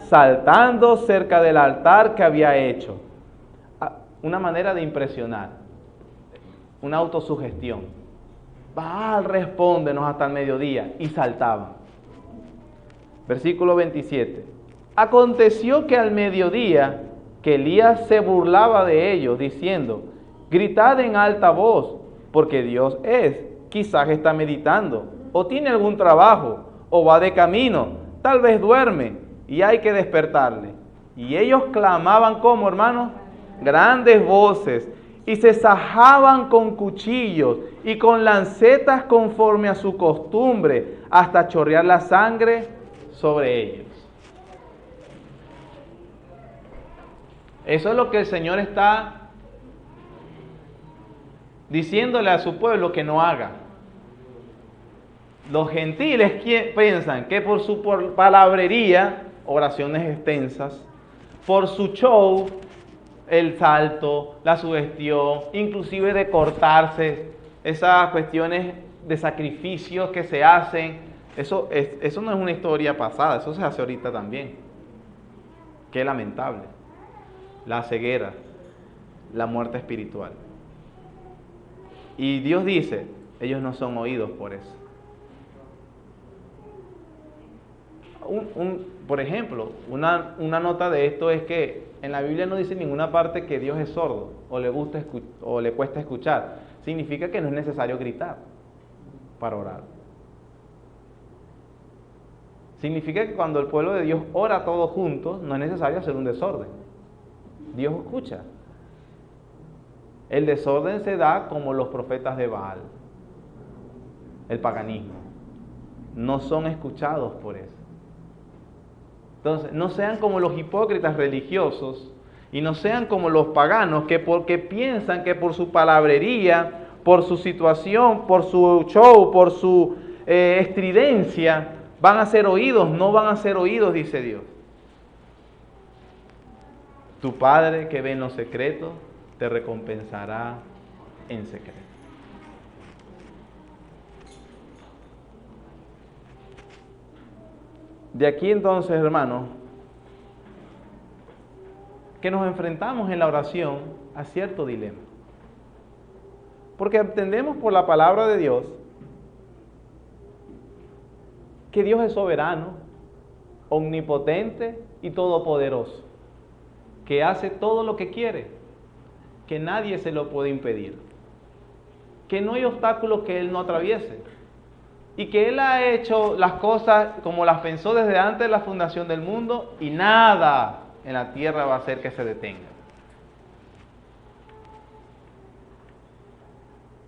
Saltando cerca del altar que había hecho. Una manera de impresionar, una autosugestión. Baal, respóndenos hasta el mediodía. Y saltaban. Versículo 27. Aconteció que al mediodía, que Elías se burlaba de ellos, diciendo: gritad en alta voz, porque Dios es. Quizás está meditando, o tiene algún trabajo, o va de camino, tal vez duerme, y hay que despertarle. Y ellos clamaban como, hermanos, grandes voces, y se sajaban con cuchillos y con lancetas conforme a su costumbre, hasta chorrear la sangre sobre ellos. Eso es lo que el Señor está diciéndole a su pueblo que no haga. Los gentiles piensan que por su palabrería, oraciones extensas, por su show, el salto, la sugestión, inclusive de cortarse, esas cuestiones de sacrificios que se hacen, eso no es una historia pasada, eso se hace ahorita también. Qué lamentable. La ceguera, la muerte espiritual. Y Dios dice, ellos no son oídos por eso. Por ejemplo, una nota de esto es que en la Biblia no dice en ninguna parte que Dios es sordo o le cuesta escuchar. Significa que no es necesario gritar para orar. Significa que cuando el pueblo de Dios ora todos juntos, no es necesario hacer un desorden. Dios escucha. El desorden se da como los profetas de Baal, el paganismo. No son escuchados por eso. Entonces, no sean como los hipócritas religiosos y no sean como los paganos que porque piensan que por su palabrería, por su situación, por su show, por su estridencia, van a ser oídos. No van a ser oídos, dice Dios. tu Padre que ve en lo secreto te recompensará en secreto. De aquí entonces, hermanos, que nos enfrentamos en la oración a cierto dilema. Porque entendemos por la palabra de Dios que Dios es soberano, omnipotente y todopoderoso, que hace todo lo que quiere, que nadie se lo puede impedir, que no hay obstáculos que Él no atraviese, y que Él ha hecho las cosas como las pensó desde antes de la fundación del mundo, y nada en la tierra va a hacer que se detenga.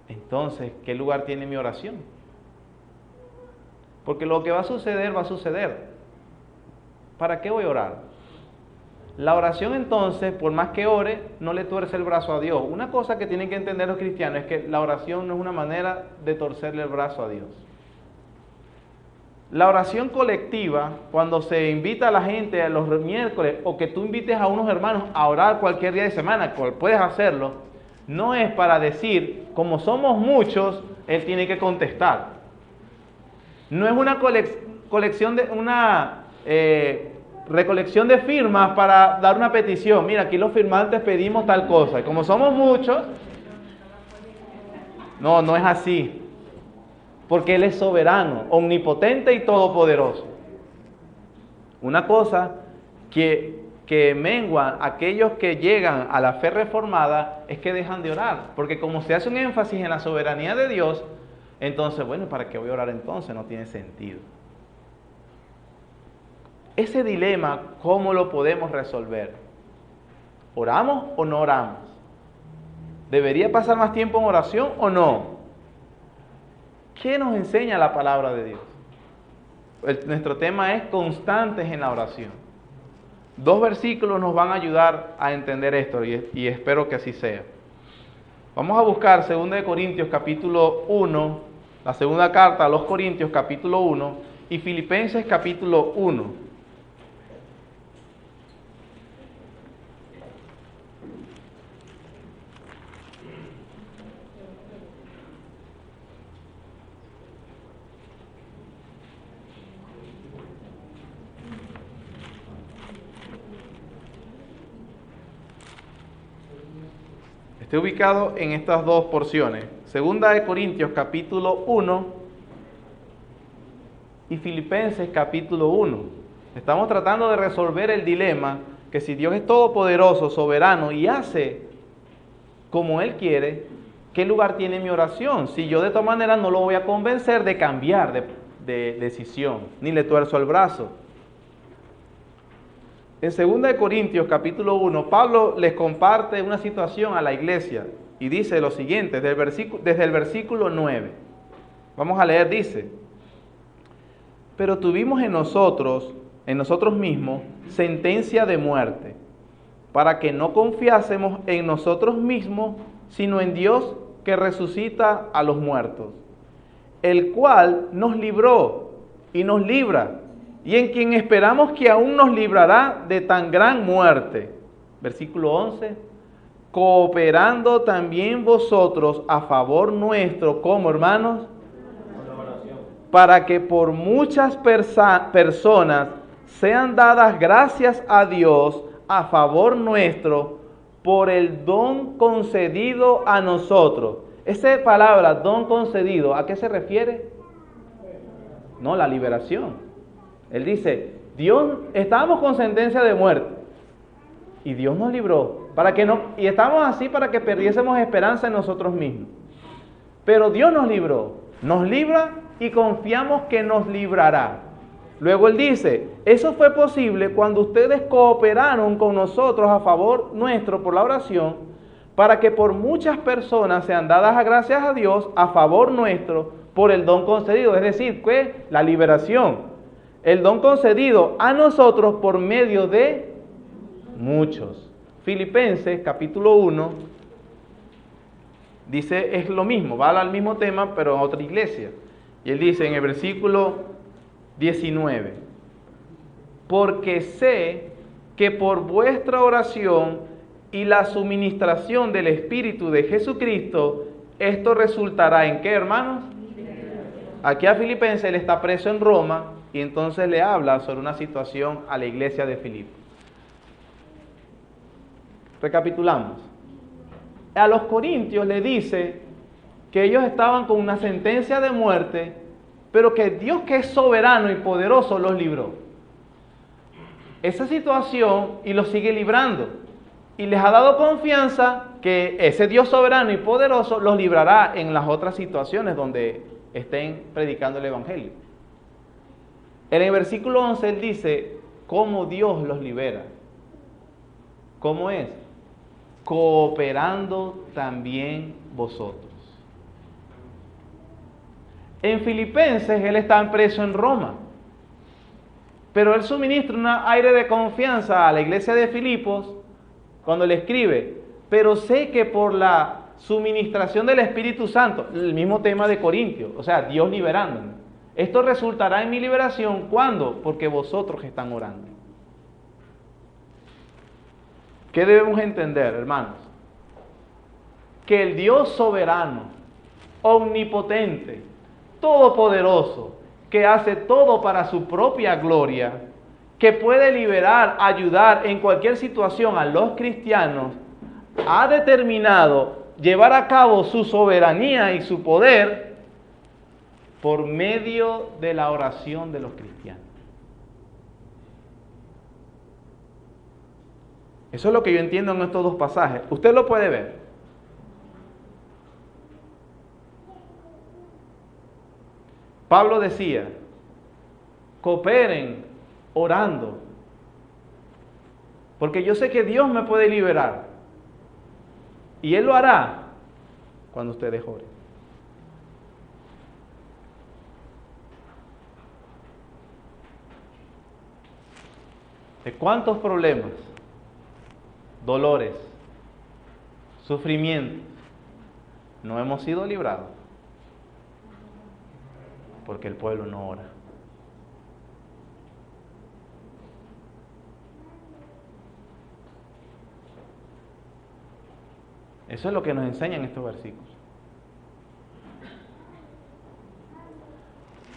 Entonces, ¿qué lugar tiene mi oración? Porque lo que va a suceder, va a suceder. ¿Para qué voy a orar? La oración entonces, por más que ore, no le tuerce el brazo a Dios. Una cosa que tienen que entender los cristianos es que la oración no es una manera de torcerle el brazo a Dios. La oración colectiva, cuando se invita a la gente a los miércoles, o que tú invites a unos hermanos a orar cualquier día de semana, puedes hacerlo, no es para decir, como somos muchos, Él tiene que contestar. No es una recolección de firmas para dar una petición. Mira, aquí los firmantes pedimos tal cosa. Y como somos muchos, no es así. Porque Él es soberano, omnipotente y todopoderoso. Una cosa que mengua a aquellos que llegan a la fe reformada es que dejan de orar. Porque como se hace un énfasis en la soberanía de Dios, entonces, bueno, ¿para qué voy a orar entonces? No tiene sentido. Ese dilema, ¿cómo lo podemos resolver? ¿Oramos o no oramos? ¿Debería pasar más tiempo en oración o no? ¿Qué nos enseña la palabra de Dios? Nuestro tema es constantes en la oración. 2 versículos nos van a ayudar a entender esto y espero que así sea. Vamos a buscar 2 Corintios capítulo 1, la segunda carta a los Corintios capítulo 1 y Filipenses capítulo 1. Esté ubicado en estas dos porciones. 2 Corintios capítulo 1 y Filipenses capítulo 1. Estamos tratando de resolver el dilema que si Dios es todopoderoso, soberano y hace como Él quiere, ¿qué lugar tiene mi oración? Si yo de todas maneras no lo voy a convencer de cambiar de decisión, ni le tuerzo el brazo. En 2 Corintios capítulo 1, Pablo les comparte una situación a la iglesia y dice lo siguiente, desde el versículo 9. Vamos a leer, dice: pero tuvimos en nosotros mismos, sentencia de muerte, para que no confiásemos en nosotros mismos, sino en Dios que resucita a los muertos, el cual nos libró y nos libra, y en quien esperamos que aún nos librará de tan gran muerte. Versículo 11. Cooperando también vosotros a favor nuestro, como hermanos, para que por muchas personas sean dadas gracias a Dios a favor nuestro, por el don concedido a nosotros. Esa palabra, don concedido, ¿a qué se refiere? No, la liberación. Él dice, Dios, estábamos con sentencia de muerte y Dios nos libró, y estábamos así para que perdiésemos esperanza en nosotros mismos. Pero Dios nos libró, nos libra y confiamos que nos librará. Luego Él dice, eso fue posible cuando ustedes cooperaron con nosotros a favor nuestro por la oración, para que por muchas personas sean dadas gracias a Dios a favor nuestro por el don concedido, es decir, que la liberación. El don concedido a nosotros por medio de muchos. Filipenses capítulo 1 dice, es lo mismo, va al mismo tema, pero en otra iglesia. Y él dice en el versículo 19, porque sé que por vuestra oración y la suministración del Espíritu de Jesucristo, esto resultará en ¿qué, hermanos? Aquí a Filipenses él está preso en Roma y entonces le habla sobre una situación a la iglesia de Filipos. Recapitulamos. A los corintios le dice que ellos estaban con una sentencia de muerte, pero que Dios, que es soberano y poderoso, los libró. Esa situación y los sigue librando. Y les ha dado confianza que ese Dios soberano y poderoso los librará en las otras situaciones donde estén predicando el Evangelio. En el versículo 11 él dice cómo Dios los libera. ¿Cómo es? Cooperando también vosotros. En Filipenses él está preso en Roma, pero él suministra un aire de confianza a la iglesia de Filipos cuando le escribe, pero sé que por la suministración del Espíritu Santo, el mismo tema de Corintios, o sea, Dios liberándome, esto resultará en mi liberación. ¿Cuándo? Porque vosotros están orando. ¿Qué debemos entender, hermanos? Que el Dios soberano, omnipotente, todopoderoso, que hace todo para su propia gloria, que puede liberar, ayudar en cualquier situación a los cristianos, ha determinado llevar a cabo su soberanía y su poder por medio de la oración de los cristianos. Eso es lo que yo entiendo en estos dos pasajes. Usted lo puede ver. Pablo decía, cooperen orando, porque yo sé que Dios me puede liberar. Y Él lo hará cuando ustedes oren. ¿De cuántos problemas, dolores, sufrimientos no hemos sido librados? Porque el pueblo no ora. Eso es lo que nos enseñan estos versículos.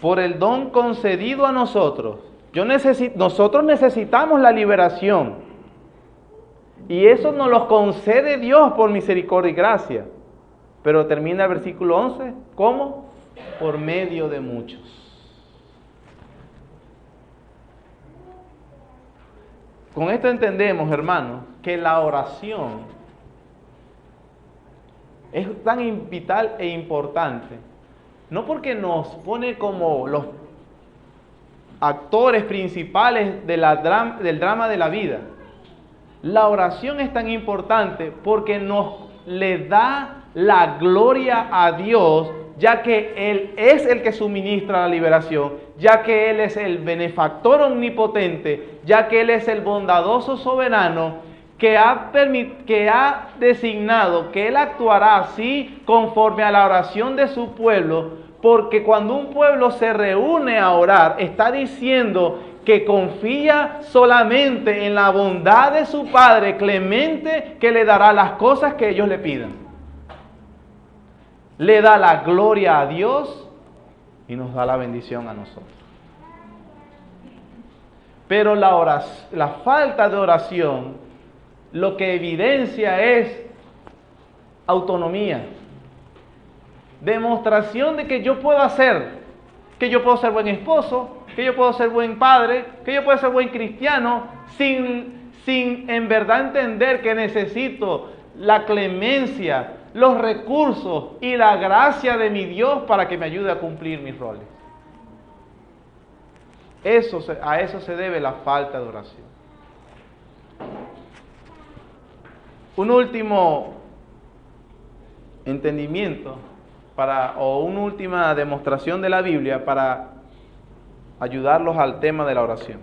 Por el don concedido a nosotros, nosotros necesitamos la liberación. Y eso nos lo concede Dios por misericordia y gracia. Pero termina el versículo 11, ¿cómo? Por medio de muchos. Con esto entendemos, hermanos, que la oración es tan vital e importante, no porque nos pone como los actores principales del drama de la vida. La oración es tan importante porque nos le da la gloria a Dios, ya que Él es el que suministra la liberación, ya que Él es el benefactor omnipotente, ya que Él es el bondadoso soberano, que ha designado que Él actuará así conforme a la oración de su pueblo, porque cuando un pueblo se reúne a orar, está diciendo que confía solamente en la bondad de su Padre clemente, que le dará las cosas que ellos le pidan. Le da la gloria a Dios y nos da la bendición a nosotros. Pero la falta de oración lo que evidencia es autonomía, demostración de que yo puedo hacer, que yo puedo ser buen esposo, que yo puedo ser buen padre, que yo puedo ser buen cristiano, sin en verdad entender que necesito la clemencia, los recursos y la gracia de mi Dios para que me ayude a cumplir mis roles. A eso se debe la falta de oración. Un último entendimiento o una última demostración de la Biblia para ayudarlos al tema de la oración,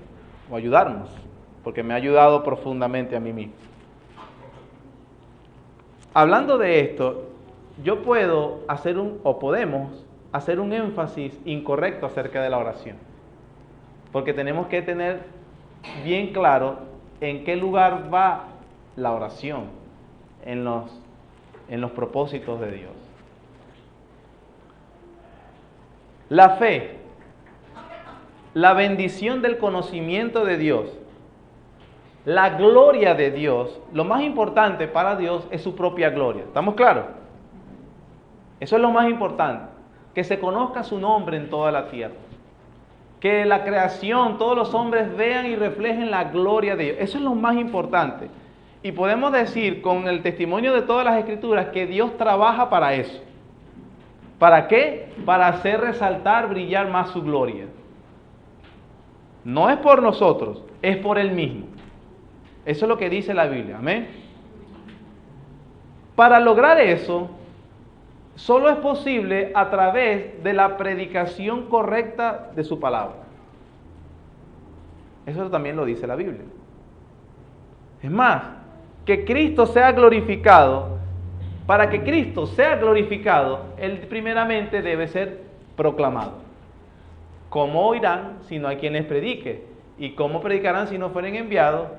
o ayudarnos, porque me ha ayudado profundamente a mí mismo. Hablando de esto, podemos hacer un énfasis incorrecto acerca de la oración, porque tenemos que tener bien claro ¿en qué lugar va la oración en los propósitos de Dios? La fe, la bendición del conocimiento de Dios, la gloria de Dios, lo más importante para Dios es su propia gloria. ¿Estamos claros? Eso es lo más importante, que se conozca su nombre en toda la tierra. Que la creación, todos los hombres vean y reflejen la gloria de Dios. Eso es lo más importante. Y podemos decir con el testimonio de todas las Escrituras que Dios trabaja para eso. ¿Para qué? Para hacer resaltar, brillar más su gloria. No es por nosotros, es por Él mismo. Eso es lo que dice la Biblia. Amén. Para lograr eso, solo es posible a través de la predicación correcta de su palabra. Eso también lo dice la Biblia. Es más, que Cristo sea glorificado, para que Cristo sea glorificado, Él primeramente debe ser proclamado. ¿Cómo oirán si no hay quien les predique? ¿Y cómo predicarán si no fueren enviados?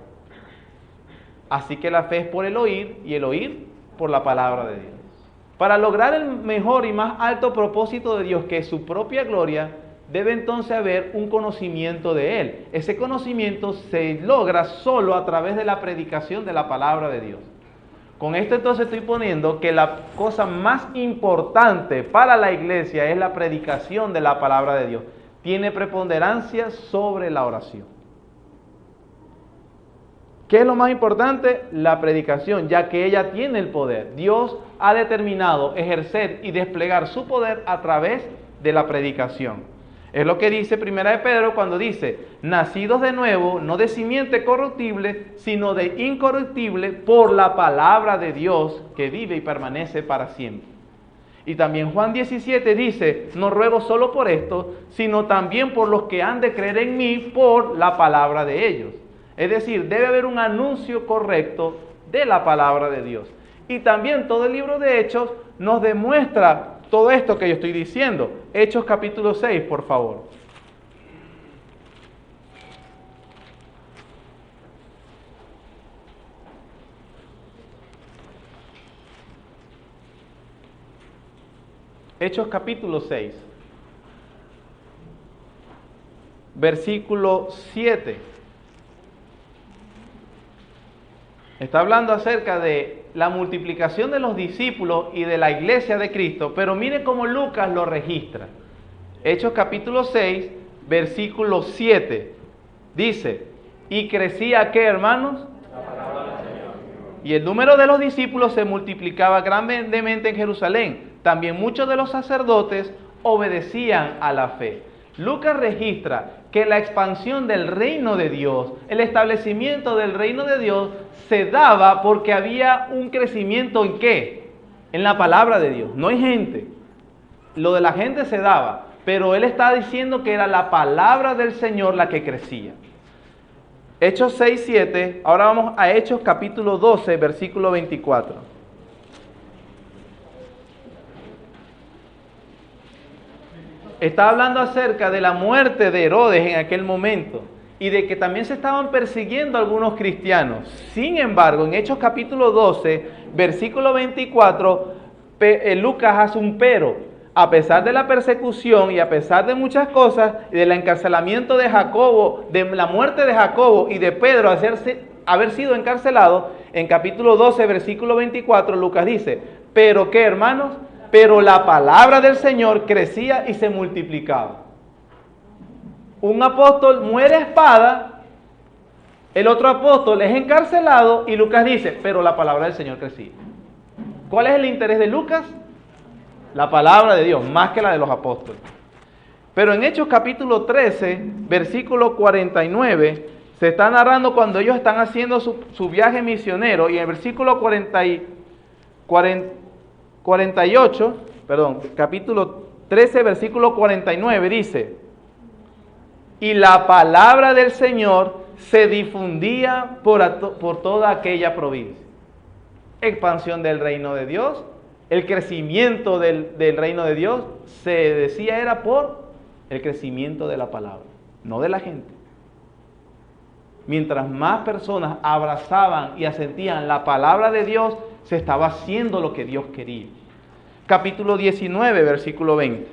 Así que la fe es por el oír, y el oír por la palabra de Dios. Para lograr el mejor y más alto propósito de Dios, que es su propia gloria, debe entonces haber un conocimiento de Él. Ese conocimiento se logra solo a través de la predicación de la palabra de Dios. Con esto entonces estoy poniendo que la cosa más importante para la iglesia es la predicación de la palabra de Dios. Tiene preponderancia sobre la oración. ¿Qué es lo más importante? La predicación, ya que ella tiene el poder. Dios ha determinado ejercer y desplegar su poder a través de la predicación. Es lo que dice Primera de Pedro cuando dice, nacidos de nuevo, no de simiente corruptible, sino de incorruptible, por la palabra de Dios que vive y permanece para siempre. Y también Juan 17 dice, no ruego solo por esto, sino también por los que han de creer en mí por la palabra de ellos. Es decir, debe haber un anuncio correcto de la palabra de Dios. Y también todo el libro de Hechos nos demuestra todo esto que yo estoy diciendo. Hechos capítulo 6, por favor. Hechos capítulo 6, versículo 7. Está hablando acerca de la multiplicación de los discípulos y de la iglesia de Cristo, pero mire cómo Lucas lo registra. Hechos capítulo 6, versículo 7. Dice, ¿y crecía qué, hermanos? La palabra del Señor. Y el número de los discípulos se multiplicaba grandemente en Jerusalén. También muchos de los sacerdotes obedecían a la fe. Lucas registra que la expansión del reino de Dios, el establecimiento del reino de Dios, se daba porque había un crecimiento ¿en qué? En la palabra de Dios, no hay gente. Lo de la gente se daba, pero él está diciendo que era la palabra del Señor la que crecía. Hechos 6, 7, ahora vamos a Hechos capítulo 12, versículo 24. Está hablando acerca de la muerte de Herodes en aquel momento y de que también se estaban persiguiendo algunos cristianos. Sin embargo, en Hechos capítulo 12, versículo 24, Lucas hace un pero. A pesar de la persecución y a pesar de muchas cosas, del encarcelamiento de Jacobo, de la muerte de Jacobo y de Pedro haber sido encarcelado, en capítulo 12, versículo 24, Lucas dice, ¿pero qué, hermanos? Pero la palabra del Señor crecía y se multiplicaba. Un apóstol muere a espada, el otro apóstol es encarcelado y Lucas dice, pero la palabra del Señor crecía. ¿Cuál es el interés de Lucas? La palabra de Dios, más que la de los apóstoles. Pero en Hechos capítulo 13, versículo 49, se está narrando cuando ellos están haciendo su viaje misionero, y en el versículo capítulo 13, versículo 49 dice, y la palabra del Señor se difundía por toda aquella provincia. Expansión del reino de Dios, el crecimiento del reino de Dios, se decía era por el crecimiento de la palabra, no de la gente. Mientras más personas abrazaban y asentían la palabra de Dios, se estaba haciendo lo que Dios quería. Capítulo 19, versículo 20.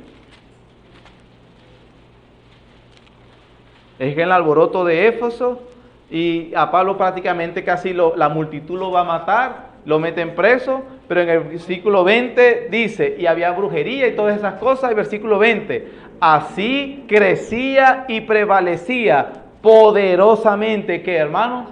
Es que el alboroto de Éfeso, y a Pablo prácticamente casi la multitud lo va a matar, lo meten preso, pero en el versículo 20 dice, y había brujería y todas esas cosas, el versículo 20, así crecía y prevalecía poderosamente, ¿qué, hermanos?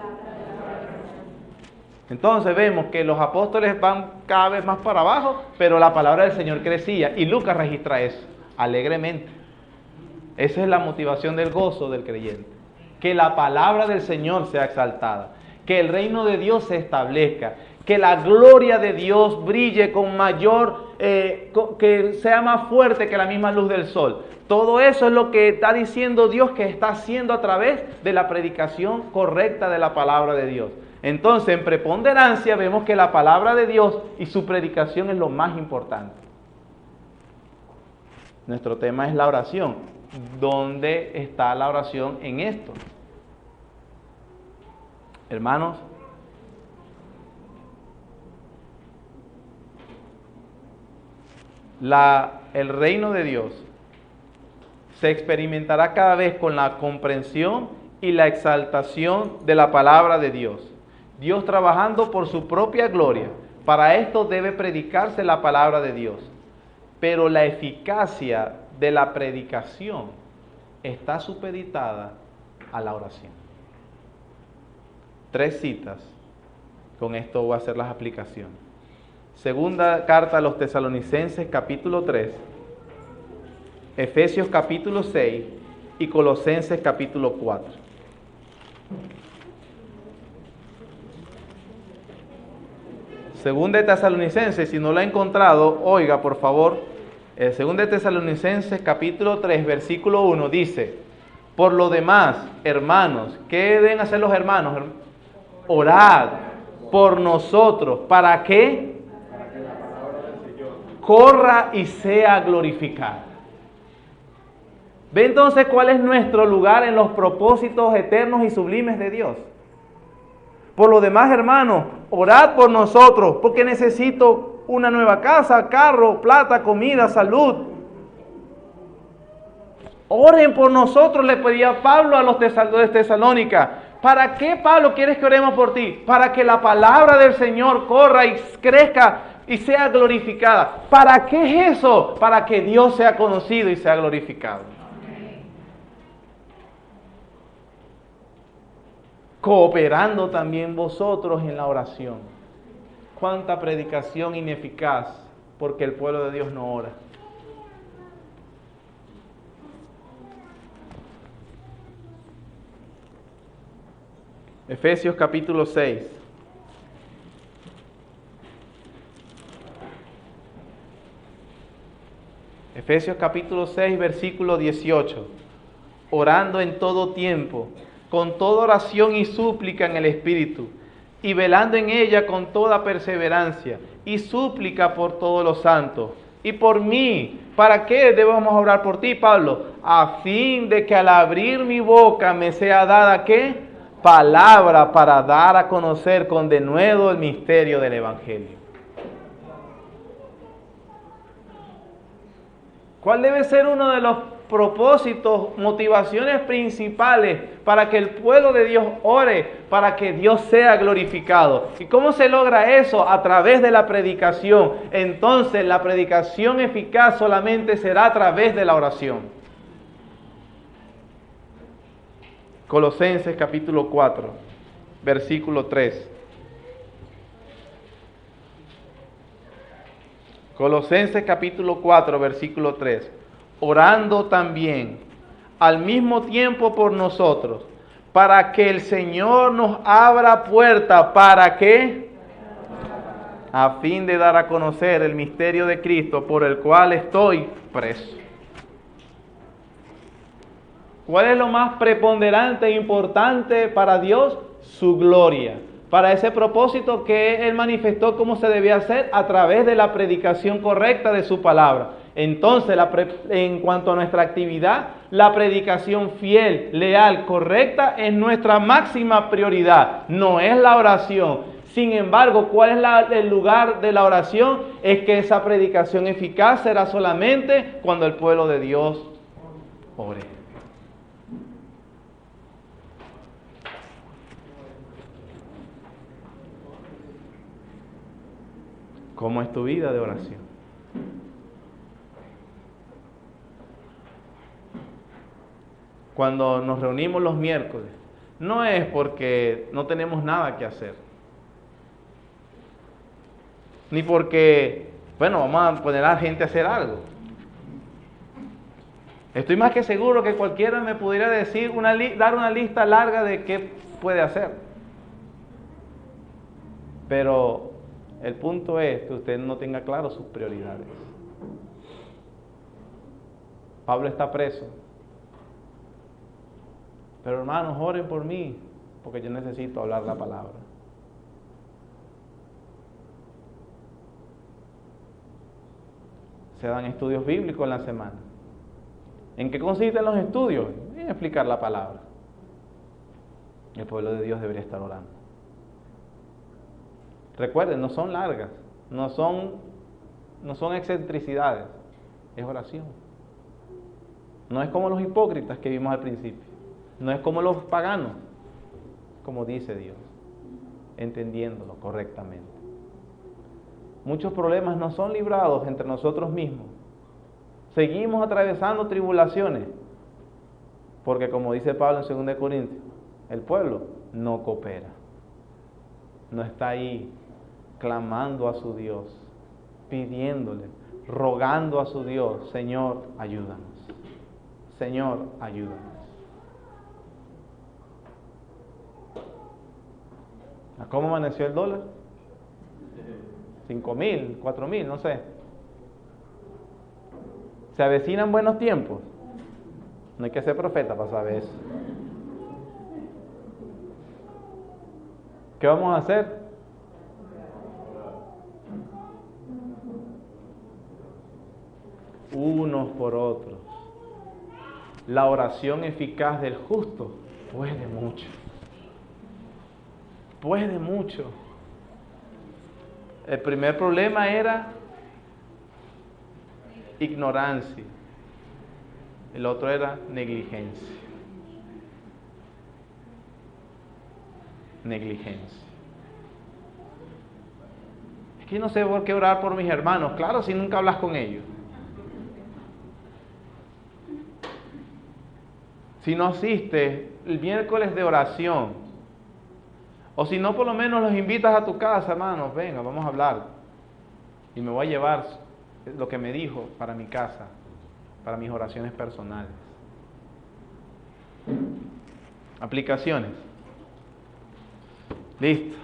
Entonces vemos que los apóstoles van cada vez más para abajo, pero la palabra del Señor crecía, y Lucas registra eso, alegremente. Esa es la motivación del gozo del creyente, que la palabra del Señor sea exaltada, que el reino de Dios se establezca, que la gloria de Dios brille con mayor, que sea más fuerte que la misma luz del sol. Todo eso es lo que está diciendo Dios que está haciendo a través de la predicación correcta de la palabra de Dios. Entonces, en preponderancia vemos que la palabra de Dios y su predicación es lo más importante. Nuestro tema es la oración. ¿Dónde está la oración en esto? Hermanos, el reino de Dios se experimentará cada vez con la comprensión y la exaltación de la palabra de Dios. Dios trabajando por su propia gloria. Para esto debe predicarse la palabra de Dios. Pero la eficacia de la predicación está supeditada a la oración. 3 citas. Con esto voy a hacer las aplicaciones. Segunda carta a los Tesalonicenses, capítulo 3, Efesios capítulo 6 y Colosenses capítulo 4. Segunda de Tesalonicenses, si no lo ha encontrado, oiga por favor, segunda de Tesalonicenses capítulo 3, versículo 1 dice, por lo demás, hermanos, ¿qué deben hacer los hermanos? Orad por nosotros, ¿para qué? Corra y sea glorificada. ¿Ve entonces cuál es nuestro lugar en los propósitos eternos y sublimes de Dios? Por lo demás, hermanos, orad por nosotros, porque necesito una nueva casa, carro, plata, comida, salud. Oren por nosotros, le pedía Pablo a los de Tesalónica. ¿Para qué, Pablo, quieres que oremos por ti? Para que la palabra del Señor corra y crezca y sea glorificada. ¿Para qué es eso? Para que Dios sea conocido y sea glorificado. Cooperando también vosotros en la oración. Cuánta predicación ineficaz porque el pueblo de Dios no ora. Efesios capítulo 6. Efesios capítulo 6, versículo 18. Orando en todo tiempo, con toda oración y súplica en el Espíritu, y velando en ella con toda perseverancia y súplica por todos los santos. Y por mí, ¿para qué debemos orar por ti, Pablo? A fin de que al abrir mi boca me sea dada, ¿qué? Palabra para dar a conocer con denuedo el misterio del Evangelio. ¿Cuál debe ser uno de los propósitos, motivaciones principales para que el pueblo de Dios ore, para que Dios sea glorificado? ¿Y cómo se logra eso? A través de la predicación. Entonces, la predicación eficaz solamente será a través de la oración. Colosenses capítulo 4, versículo 3. Colosenses capítulo 4, versículo 3. Orando también al mismo tiempo por nosotros, para que el Señor nos abra puerta. ¿Para qué? A fin de dar a conocer el misterio de Cristo, por el cual estoy preso. ¿Cuál es lo más preponderante e importante para Dios? Su gloria. Para ese propósito que Él manifestó cómo se debía hacer a través de la predicación correcta de su palabra. Entonces, en cuanto a nuestra actividad, la predicación fiel, leal, correcta es nuestra máxima prioridad, no es la oración. Sin embargo, ¿cuál es el lugar de la oración? Es que esa predicación eficaz será solamente cuando el pueblo de Dios ore. ¿Cómo es tu vida de oración? Cuando nos reunimos los miércoles, no es porque no tenemos nada que hacer, ni porque, bueno, vamos a poner a la gente a hacer algo. Estoy más que seguro que cualquiera me pudiera decir, dar una lista larga de qué puede hacer. Pero el punto es que usted no tenga claro sus prioridades. Pablo está preso. Pero hermanos, oren por mí, porque yo necesito hablar la palabra. Se dan estudios bíblicos en la semana. ¿En qué consisten los estudios? En explicar la palabra. El pueblo de Dios debería estar orando. Recuerden, no son largas, no son excentricidades, es oración. No es como los hipócritas que vimos al principio, no es como los paganos, como dice Dios, entendiéndolo correctamente. Muchos problemas no son librados entre nosotros mismos. Seguimos atravesando tribulaciones, porque como dice Pablo en 2 Corintios, el pueblo no coopera, no está ahí clamando a su Dios, pidiéndole, rogando a su Dios, Señor, ayúdanos, Señor, ayúdanos. ¿Cómo amaneció el dólar? 5,000, 4,000, no sé. ¿Se avecinan buenos tiempos? No hay que ser profeta para saber eso. ¿Qué vamos a hacer? Unos por otros. La oración eficaz del justo puede mucho. Puede mucho. El primer problema era ignorancia. El otro era negligencia. Negligencia. Es que no sé por qué orar por mis hermanos. Claro, si nunca hablas con ellos. Si no asistes el miércoles de oración, o si no, por lo menos los invitas a tu casa, hermanos, venga, vamos a hablar. Y me voy a llevar lo que me dijo para mi casa, para mis oraciones personales. Aplicaciones. Listo.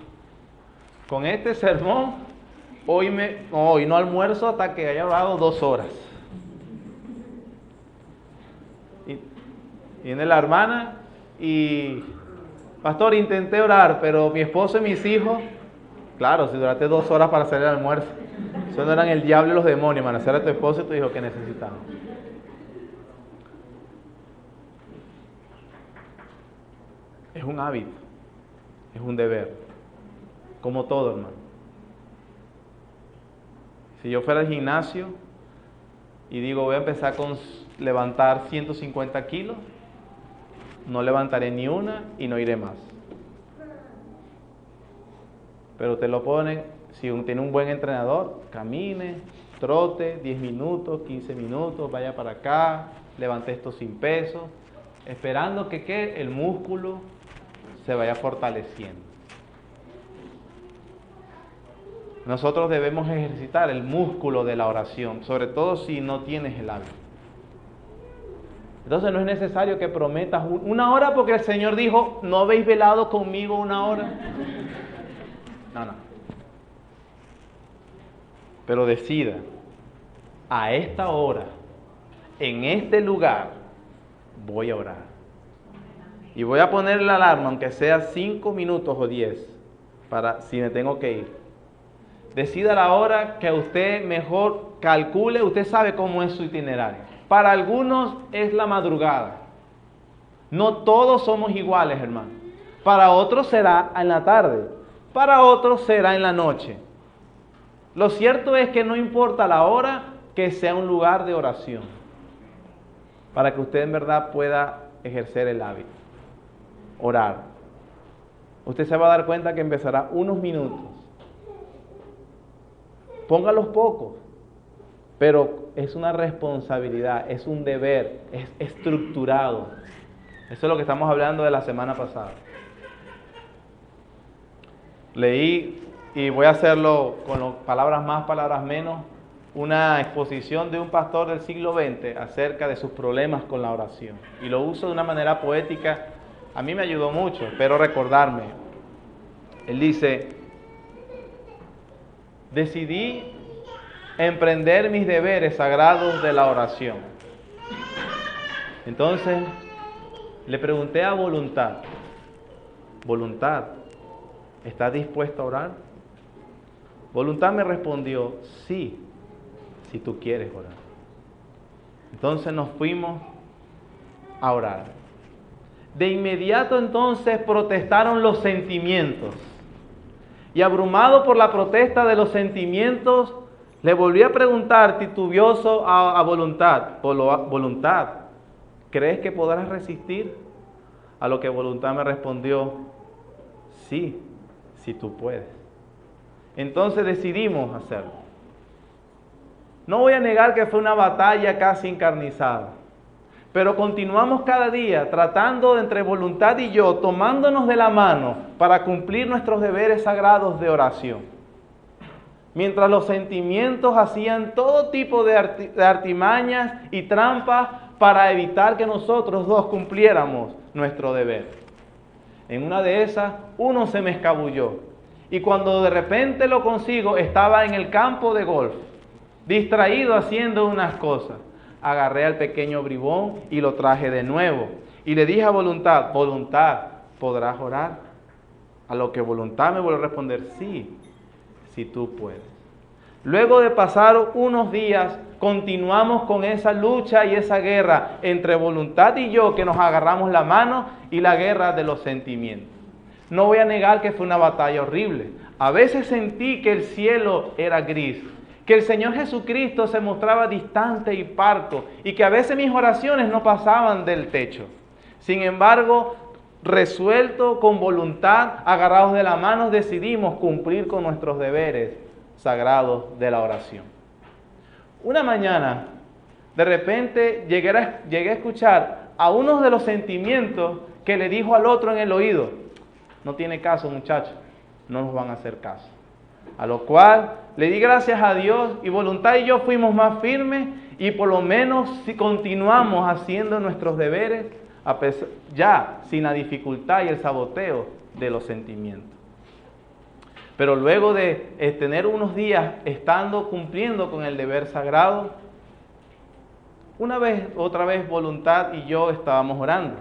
Con este sermón, hoy no almuerzo hasta que haya orado 2 horas. Y viene la hermana y... Pastor, intenté orar, pero mi esposo y mis hijos... Claro, si duraste 2 horas para hacer el almuerzo. Eso no eran el diablo y los demonios, van a hacer a tu esposo y tu hijo que necesitaban. Es un hábito, es un deber, como todo, hermano. Si yo fuera al gimnasio y digo voy a empezar con levantar 150 kilos, no levantaré ni una y no iré más. Pero te lo ponen, si tiene un buen entrenador, camine, trote, 10 minutos, 15 minutos, vaya para acá, levante esto sin peso, esperando que el músculo se vaya fortaleciendo. Nosotros debemos ejercitar el músculo de la oración, sobre todo si no tienes el hábito. Entonces no es necesario que prometas 1 hora porque el Señor dijo, ¿no habéis velado conmigo 1 hora? No. Pero decida, a esta hora, en este lugar, voy a orar. Y voy a poner la alarma, aunque sea 5 minutos o 10, para si me tengo que ir. Decida la hora que usted mejor calcule, usted sabe cómo es su itinerario. Para algunos es la madrugada. No todos somos iguales, hermano. Para otros será en la tarde, para otros será en la noche. Lo cierto es que no importa la hora, que sea un lugar de oración, para que usted en verdad pueda ejercer el hábito, orar. Usted se va a dar cuenta que empezará unos minutos. Póngalos pocos, pero es una responsabilidad, es un deber, es estructurado. Eso es lo que estamos hablando de la semana pasada. Leí, y voy a hacerlo con palabras más, palabras menos, una exposición de un pastor del siglo XX acerca de sus problemas con la oración. Y lo uso de una manera poética. A mí me ayudó mucho, espero recordarme. Él dice: decidí emprender mis deberes sagrados de la oración. Entonces, le pregunté a Voluntad: Voluntad, ¿estás dispuesto a orar? Voluntad me respondió: sí, si tú quieres orar. Entonces nos fuimos a orar. De inmediato entonces protestaron los sentimientos. Y abrumado por la protesta de los sentimientos, le volví a preguntar titubioso a Voluntad: Voluntad, ¿crees que podrás resistir? A lo que Voluntad me respondió: sí, si tú puedes. Entonces decidimos hacerlo. No voy a negar que fue una batalla casi encarnizada, pero continuamos cada día tratando entre Voluntad y yo, tomándonos de la mano para cumplir nuestros deberes sagrados de oración. Mientras los sentimientos hacían todo tipo de artimañas y trampas para evitar que nosotros dos cumpliéramos nuestro deber. En una de esas, uno se me escabulló, y cuando de repente lo consigo, estaba en el campo de golf, distraído haciendo unas cosas. Agarré al pequeño bribón y lo traje de nuevo. Y le dije a Voluntad: Voluntad, ¿podrás orar? A lo que Voluntad me volvió a responder: sí, si tú puedes. Luego de pasar unos días, continuamos con esa lucha y esa guerra entre Voluntad y yo, que nos agarramos la mano, y la guerra de los sentimientos. No voy a negar que fue una batalla horrible. A veces sentí que el cielo era gris, que el Señor Jesucristo se mostraba distante y parco, y que a veces mis oraciones no pasaban del techo. Sin embargo, resuelto, con voluntad, agarrados de la mano, decidimos cumplir con nuestros deberes sagrados de la oración. Una mañana, de repente, llegué a escuchar a uno de los sentimientos que le dijo al otro en el oído: no tiene caso, muchachos, no nos van a hacer caso. A lo cual le di gracias a Dios, y Voluntad y yo fuimos más firmes, y por lo menos si continuamos haciendo nuestros deberes, ya sin la dificultad y el saboteo de los sentimientos. Pero luego de tener unos días cumpliendo con el deber sagrado, otra vez Voluntad y yo estábamos orando,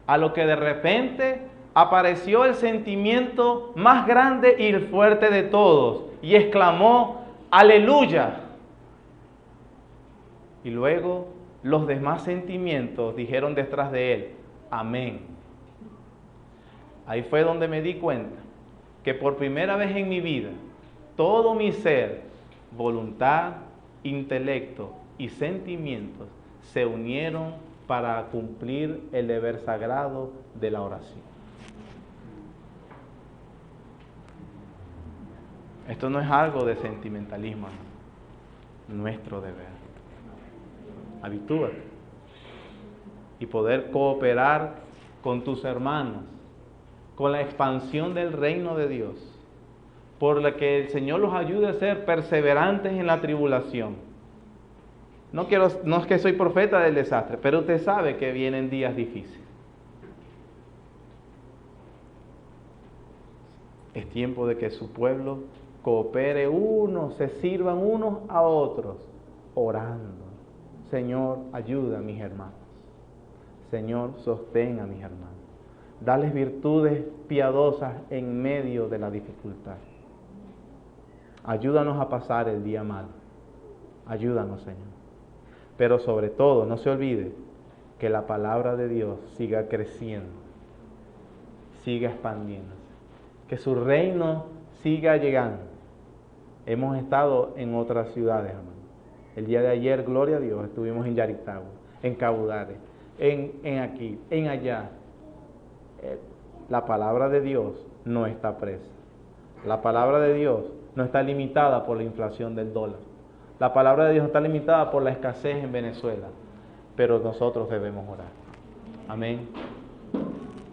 a lo que de repente apareció el sentimiento más grande y el fuerte de todos, y exclamó: ¡Aleluya! Y luego los demás sentimientos dijeron detrás de él: Amén. Ahí fue donde me di cuenta que por primera vez en mi vida, todo mi ser, voluntad, intelecto y sentimientos se unieron para cumplir el deber sagrado de la oración. Esto no es algo de sentimentalismo, nuestro deber. Habitúate y poder cooperar con tus hermanos, con la expansión del reino de Dios, por la que el Señor los ayude a ser perseverantes en la tribulación. No es que soy profeta del desastre, pero usted sabe que vienen días difíciles. Es tiempo de que su pueblo coopere se sirvan unos a otros, orando. Señor, ayuda a mis hermanos. Señor, sostén a mis hermanos. Dales virtudes piadosas en medio de la dificultad. Ayúdanos a pasar el día mal. Ayúdanos, Señor. Pero sobre todo, no se olvide que la palabra de Dios siga creciendo, siga expandiéndose, que su reino siga llegando. Hemos estado en otras ciudades, hermano. El día de ayer, gloria a Dios, estuvimos en Yaritagua, en Cabudare, en aquí, en allá. La palabra de Dios no está presa. La palabra de Dios no está limitada por la inflación del dólar. La palabra de Dios no está limitada por la escasez en Venezuela. Pero nosotros debemos orar. Amén.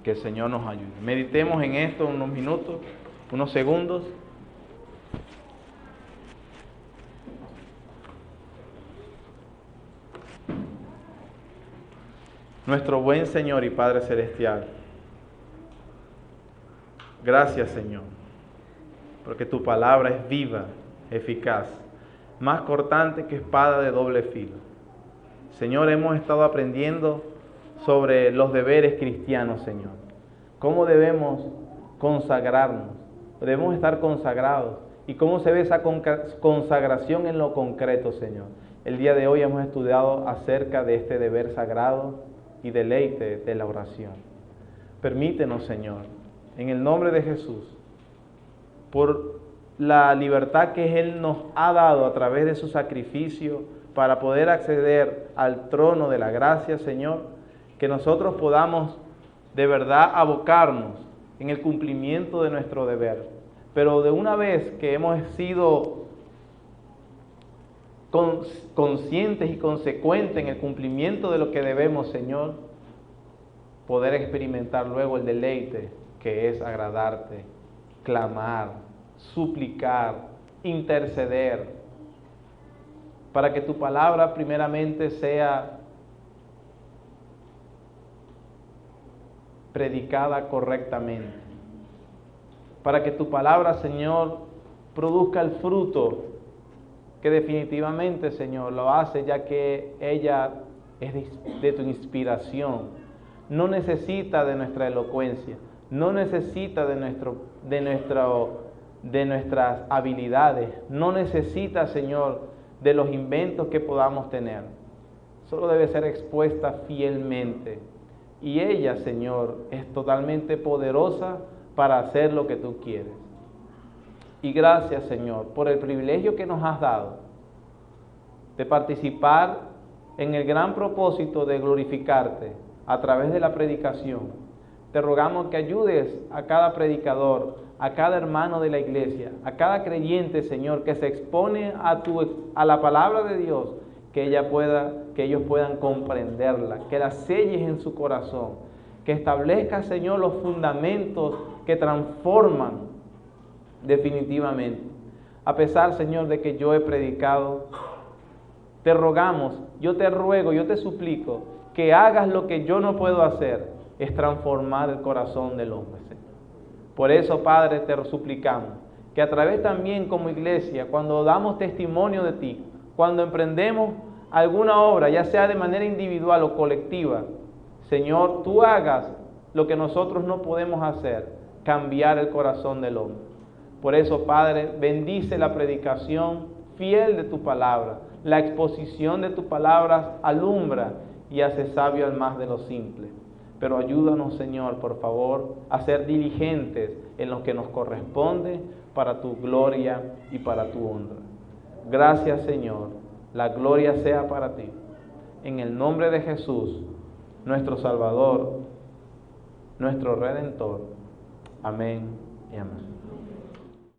Que el Señor nos ayude. Meditemos en esto unos minutos, unos segundos. Nuestro buen Señor y Padre Celestial, gracias, Señor, porque tu palabra es viva, eficaz, más cortante que espada de doble filo. Señor, hemos estado aprendiendo sobre los deberes cristianos, Señor. Cómo debemos consagrarnos, debemos estar consagrados y cómo se ve esa consagración en lo concreto, Señor. El día de hoy hemos estudiado acerca de este deber sagrado y deleite de la oración. Permítenos, Señor, en el nombre de Jesús, por la libertad que Él nos ha dado a través de su sacrificio para poder acceder al trono de la gracia, Señor, que nosotros podamos de verdad abocarnos en el cumplimiento de nuestro deber. Pero de una vez que hemos sido conscientes y consecuentes en el cumplimiento de lo que debemos, Señor, poder experimentar luego el deleite que es agradarte, clamar, suplicar, interceder, para que tu palabra primeramente sea predicada correctamente, para que tu palabra, Señor, produzca el fruto que definitivamente, Señor, lo hace, ya que ella es de tu inspiración. No necesita de nuestra elocuencia, no necesita de nuestras habilidades, no necesita, Señor, de los inventos que podamos tener. Solo debe ser expuesta fielmente. Y ella, Señor, es totalmente poderosa para hacer lo que tú quieres. Y gracias, Señor, por el privilegio que nos has dado de participar en el gran propósito de glorificarte a través de la predicación. Te rogamos que ayudes a cada predicador, a cada hermano de la iglesia, a cada creyente, Señor, que se expone a la palabra de Dios, que ellos puedan comprenderla, que la selles en su corazón, que establezca, Señor, los fundamentos que transforman definitivamente. A pesar, Señor, de que yo he predicado, te rogamos, yo te ruego, yo te suplico, que hagas lo que yo no puedo hacer, es transformar el corazón del hombre, Señor. Por eso, Padre, te suplicamos, que a través también como iglesia, cuando damos testimonio de ti, cuando emprendemos alguna obra, ya sea de manera individual o colectiva, Señor, tú hagas lo que nosotros no podemos hacer, cambiar el corazón del hombre. Por eso, Padre, bendice la predicación fiel de tu palabra, la exposición de tu palabra alumbra y hace sabio al más de los simples. Pero ayúdanos, Señor, por favor, a ser diligentes en lo que nos corresponde para tu gloria y para tu honra. Gracias, Señor. La gloria sea para ti. En el nombre de Jesús, nuestro Salvador, nuestro Redentor. Amén y amén.